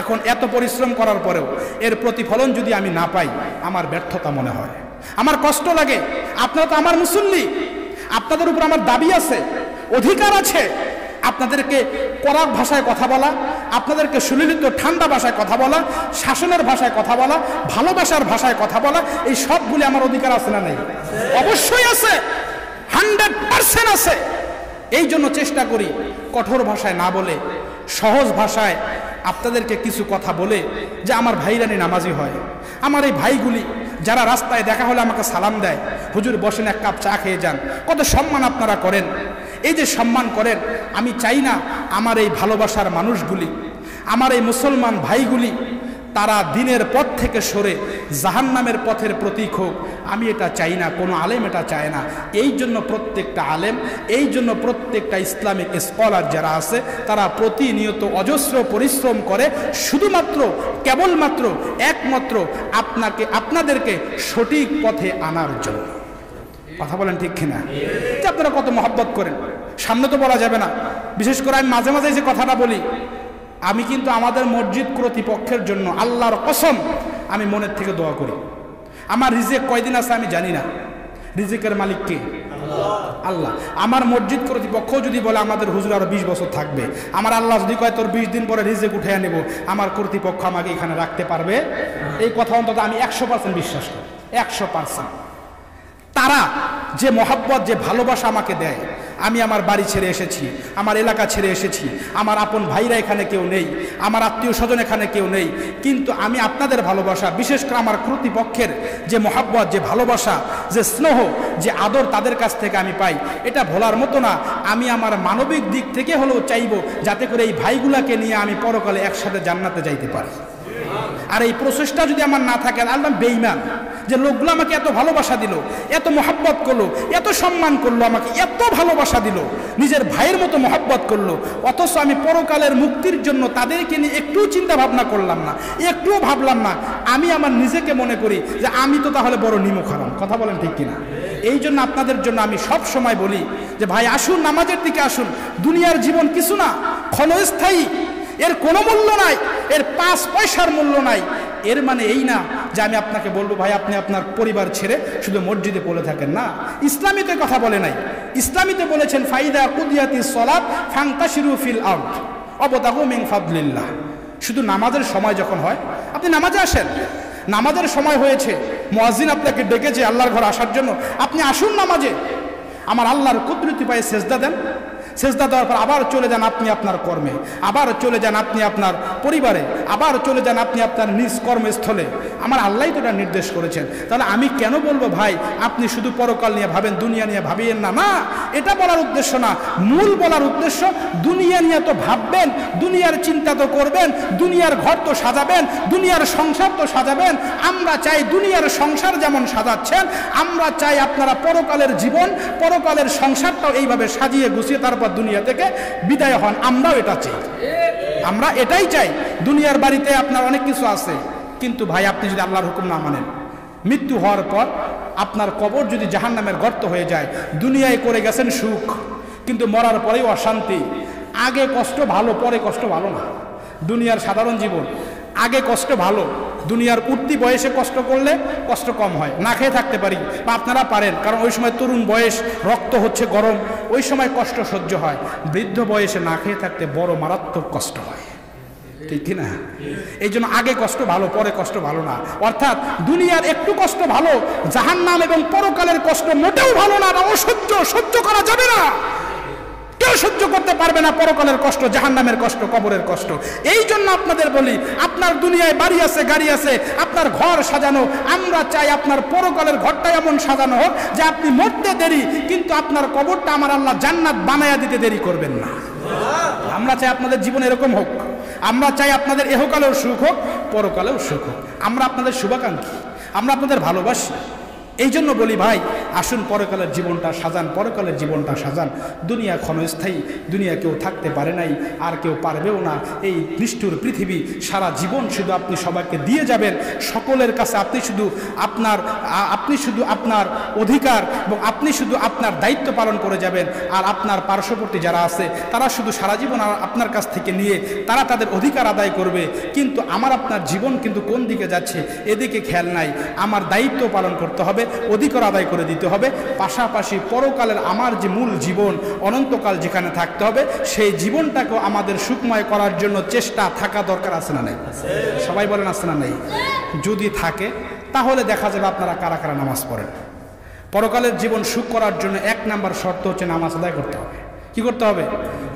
এখন এত পরিশ্রম করার পরেও এর প্রতিফলন যদি আমি না পাই, আমার ব্যর্থতা মনে হয়, আমার কষ্ট লাগে। আপনারা তো আমার মুসল্লি, আপনাদের উপর আমার দাবি আছে, অধিকার আছে। আপনাদেরকে কড়া ভাষায় কথা বলা, আপনাদেরকে সুললিত ঠান্ডা ভাষায় কথা বলা, শাসনের ভাষায় কথা বলা, ভালোবাসার ভাষায় কথা বলা, এই সবগুলি আমার অধিকার আছে না নেই? অবশ্যই আছে, 100% আছে। এই জন্য চেষ্টা করি কঠোর ভাষায় না বলে, সহজ ভাষায় আপনাদেরকে কিছু কথা বলে, যে আমার ভাইরানি নামাজি হয়, আমার এই ভাইগুলি যারা রাস্তায় দেখা হলে আমাকে সালাম দেয়, হুজুর বসেন এক কাপ চা খেয়ে যান, কত সম্মান আপনারা করেন। এই যে সম্মান করেন, আমি চাই না আমার এই ভালোবাসার মানুষগুলি, আমার এই মুসলমান ভাইগুলি তারা দিনের পথ থেকে সরে জাহান্নামের পথের প্রতীক হোক, আমি এটা চাই না, কোনো আলেম এটা চায় না। এই জন্য প্রত্যেকটা আলেম, এই জন্য প্রত্যেকটা ইসলামিক স্কলার যারা আছে তারা প্রতিনিয়ত অজস্র পরিশ্রম করে শুধুমাত্র কেবলমাত্র একমাত্র আপনাদেরকে সঠিক পথে আনার জন্য। কথা বলেন ঠিক কিনা? যে আপনারা কত মহব্বত করেন, সামনে তো বলা যাবে না। বিশেষ করে আমি মাঝে মাঝে যে কথাটা বলি, আমি কিন্তু আমাদের মসজিদ কর্তৃপক্ষের জন্য আল্লাহর কসম আমি মনের থেকে দোয়া করি। আমার রিজিক কয়দিন আছে আমি জানি না, রিজিকের মালিক কে? আল্লাহ। আমার মসজিদ কর্তৃপক্ষ যদি বলে আমাদের হুজুর আরো 20 বছর থাকবে, আমার আল্লাহ যদি কয় তোর 20 দিন পরে রিজিক উঠে নেব, আমার কর্তৃপক্ষ আমাকে এখানে রাখতে পারবে? এই কথা অন্তত আমি 100% বিশ্বাস করি, 100%। তারা যে মহব্বত, যে ভালোবাসা আমাকে দেয়, আমি আমার বাড়ি ছেড়ে এসেছি, আমার এলাকা ছেড়ে এসেছি, আমার আপন ভাইরা এখানে কেউ নেই, আমার আত্মীয় স্বজন এখানে কেউ নেই, কিন্তু আমি আপনাদের ভালোবাসা, বিশেষ করে আমার কর্তৃপক্ষের যে মহব্বত, যে ভালোবাসা, যে স্নেহ, যে আদর তাদের কাছ থেকে আমি পাই, এটা ভোলার মতো না। আমি আমার মানবিক দিক থেকে হলেও চাইব যাতে করে এই ভাইগুলাকে নিয়ে আমি পরকালে একসাথে জান্নাতে যাইতে পারি। আর এই প্রচেষ্টা যদি আমার না থাকে, আল্লাহ বেঈমান যে লোকগুলো আমাকে এত ভালোবাসা দিল, এত মহব্বত করলো, এত সম্মান করলো, আমাকে এত ভালোবাসা দিল, নিজের ভাইয়ের মতো মহব্বত করলো, অথচ আমি পরকালের মুক্তির জন্য তাদেরকে নিয়ে একটু চিন্তা ভাবনা করলাম না, একটুও ভাবলাম না। আমি আমার নিজেকে মনে করি যে আমি তো তাহলে বড় নিমক হারাম। কথা বলেন ঠিক কিনা? এই জন্য আপনাদের জন্য আমি সব সময় বলি যে ভাই আসুন, নামাজের দিকে আসুন। দুনিয়ার জীবন কিছু না, ক্ষণস্থায়ী, এর কোনো মূল্য নাই, এর 5 পয়সার মূল্য নাই। এর মানে এই না যে আমি আপনাকে বলবো ভাই আপনি আপনার পরিবার ছেড়ে শুধু মসজিদে পড়ে থাকেন, না। ইসলামীতে কথা বলে নাই। ইসলামীতে বলেছেন ফাইদা কুদিয়াতিস সালাত ফান্তাশিরু ফিল আরদ ওয়াবতাগু মিন ফাদলিল্লাহ। শুধু নামাজের সময় যখন হয় আপনি নামাজে আসেন, নামাজের সময় হয়েছে, মুয়াজ্জিন আপনাকে ডেকেছে আল্লাহর ঘর আসার জন্য, আপনি আসুন নামাজে, আমার আল্লাহর কুদরতি পায়ে সেজদা দেন, সেজদা দেওয়ার পর আবার চলে যান আপনি আপনার কর্মে, আবার চলে যান আপনি আপনার পরিবারে, আবার চলে যান আপনি আপনার নিজ কর্মস্থলে। আমার আল্লাহই তো এটা নির্দেশ করেছেন। তাহলে আমি কেন বলবো ভাই আপনি শুধু পরকাল নিয়ে ভাবেন, দুনিয়া নিয়ে ভাবিয়েন না? না, এটা বলার উদ্দেশ্য না। মূল বলার উদ্দেশ্য দুনিয়া নিয়ে তো ভাববেন, দুনিয়ার চিন্তা তো করবেন, দুনিয়ার ঘর তো সাজাবেন, দুনিয়ার সংসার তো সাজাবেন। আমরা চাই দুনিয়ার সংসার যেমন সাজাচ্ছেন, আমরা চাই আপনারা পরকালের জীবন, পরকালের সংসারটাও এইভাবে সাজিয়ে গুছিয়ে তারপর দুনিয়া থেকে বিদায় হন। আমরাও এটা চাই, আমরা এটাই চাই। দুনিয়ার বাড়িতে আপনার অনেক কিছু আছে, কিন্তু ভাই আপনি যদি আল্লাহর হুকুম না মানেন, মৃত্যু হওয়ার পর আপনার কবর যদি জাহান্নামের গর্ত হয়ে যায়, দুনিয়ায় করে গেছেন সুখ, কিন্তু মরার পরেও অশান্তি। আগে কষ্ট ভালো, পরে কষ্ট ভালো না। দুনিয়ার সাধারণ জীবন, আগে কষ্ট ভালো, দুনিয়ার উঠতি বয়সে কষ্ট করলে কষ্ট কম হয়, না খেয়ে থাকতে পারি, বা আপনারা পারেন, কারণ ওই সময় তরুণ বয়স, রক্ত হচ্ছে গরম, ওই সময় কষ্ট সহ্য হয়। বৃদ্ধ বয়সে না খেয়ে থাকতে বড় মারাত্মক কষ্ট হয়, ঠিক কিনা? এই জন্য আগে কষ্ট ভালো, পরে কষ্ট ভালো না। অর্থাৎ দুনিয়ার একটু কষ্ট ভালো, জাহান্নাম এবং পরকালের কষ্ট মোটেও ভালো না, অসহ্য, সহ্য করা যাবে না, কেউ সহ্য করতে পারবে না পরকালের কষ্ট, জাহান্নামের কষ্ট, কবরের কষ্ট। এই জন্য আপনাদের বলি, আপনার দুনিয়ায় বাড়ি আছে, গাড়ি আছে, আপনার ঘর সাজানো, আমরা চাই আপনার পরকালের ঘরটা এমন সাজানো হোক যে আপনি মরতে দেরি, কিন্তু আপনার কবরটা আমার আল্লাহ জান্নাত বানায়া দিতে দেরি করবেন না। আমরা চাই আপনাদের জীবন এরকম হোক, আমরা চাই আপনাদের এহকালেও সুখ হোক, পরকালেও সুখ হোক। আমরা আপনাদের শুভাকাঙ্ক্ষী, আমরা আপনাদের ভালোবাসি। এই জন্য বলি ভাই আসুন পরকালের জীবনটা সাজান, পরকালের জীবনটা সাজান। দুনিয়া ক্ষণস্থায়ী, দুনিয়া কেউ থাকতে পারে নাই, আর কেউ পারবেও না। এই নিষ্ঠুর পৃথিবী, সারা জীবন শুধু আপনি সবাইকে দিয়ে যাবেন, সকলের কাছে আপনি শুধু আপনার অধিকার এবং আপনি শুধু আপনার দায়িত্ব পালন করে যাবেন। আর আপনার পার্শ্ববর্তী যারা আছে তারা শুধু সারা জীবন আপনার কাছ থেকে নিয়ে তারা তাদের অধিকার আদায় করবে। কিন্তু আমার আপনার জীবন কিন্তু কোন দিকে যাচ্ছে এদিকে খেয়াল নাই। আমার দায়িত্ব পালন করতে হবে, অধিকার আদায় করে দিতে হবে, পাশাপাশি পরকালের আমার যে মূল জীবন, অনন্তকাল যেখানে থাকতে হবে, সেই জীবনটাকেও আমাদের সুখময় করার জন্য চেষ্টা থাকা দরকার। আছে না নাই? সবাই বলেন আছে না নাই? যদি থাকে তাহলে দেখা যাবে আপনারা কারা কারা নামাজ পড়েন। পরকালের জীবন সুখ করার জন্য 1 নাম্বার শর্ত হচ্ছে নামাজ আদায় করতে হবে। কি করতে হবে?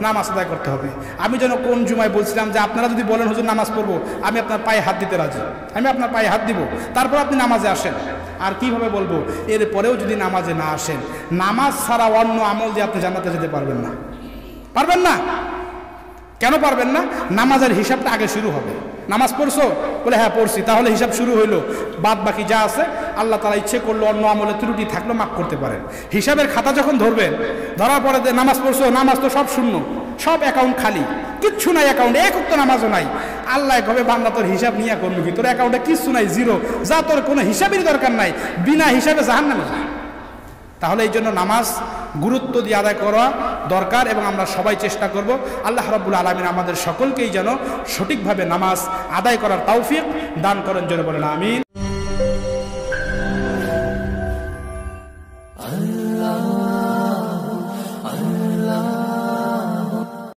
নামাজ আদায় করতে হবে। আমি যেন কোন জুমায় বলছিলাম যে আপনারা যদি বলেন হুজুর নামাজ পড়বো, আমি আপনার পায়ে হাত দিতে রাজি, আমি আপনার পায়ে হাত দিব, তারপর আপনি নামাজে আসেন। আর কিভাবে বলবো? এরপরেও যদি নামাজে না আসেন, নামাজ ছাড়া অন্য আমল দিয়ে আপনি জান্নাতে যেতে পারবেন না। পারবেন না। কেন পারবেন না? নামাজের হিসাবটা আগে শুরু হবে। নামাজ পড়ছো? বলে হ্যাঁ পড়ছি। তাহলে হিসাব শুরু হইলো, বাদ বাকি যা আছে আল্লাহ তাআলা ইচ্ছে করলো অন্য আমলে ত্রুটি থাকলো মাফ করতে পারেন। হিসাবের খাতা যখন ধরবেন, ধরার পরে নামাজ পড়ছো, নামাজ তো সব শূন্য, সব অ্যাকাউন্ট খালি, কিচ্ছু নাই অ্যাকাউন্টে, এক ওয়াক্ত নামাজও নাই। আল্লাহ কবে বান্দা তোর হিসাব নিয়ে করবি কি, তোর অ্যাকাউন্টে কিচ্ছু নাই, জিরো, যা, তোর কোনো হিসাবেরই দরকার নাই, বিনা হিসাবে জাহান্নামে যা। তাহলে এই জন্য নামাজ গুরুত্ব দিয়ে আদায় করা দরকার এবং আমরা সবাই চেষ্টা করব আল্লাহ রাব্বুল আলামিন আমাদের সকলকেই যেন সঠিকভাবে নামাজ আদায় করার তৌফিক দান করেন, জোরে বলেন আমিন।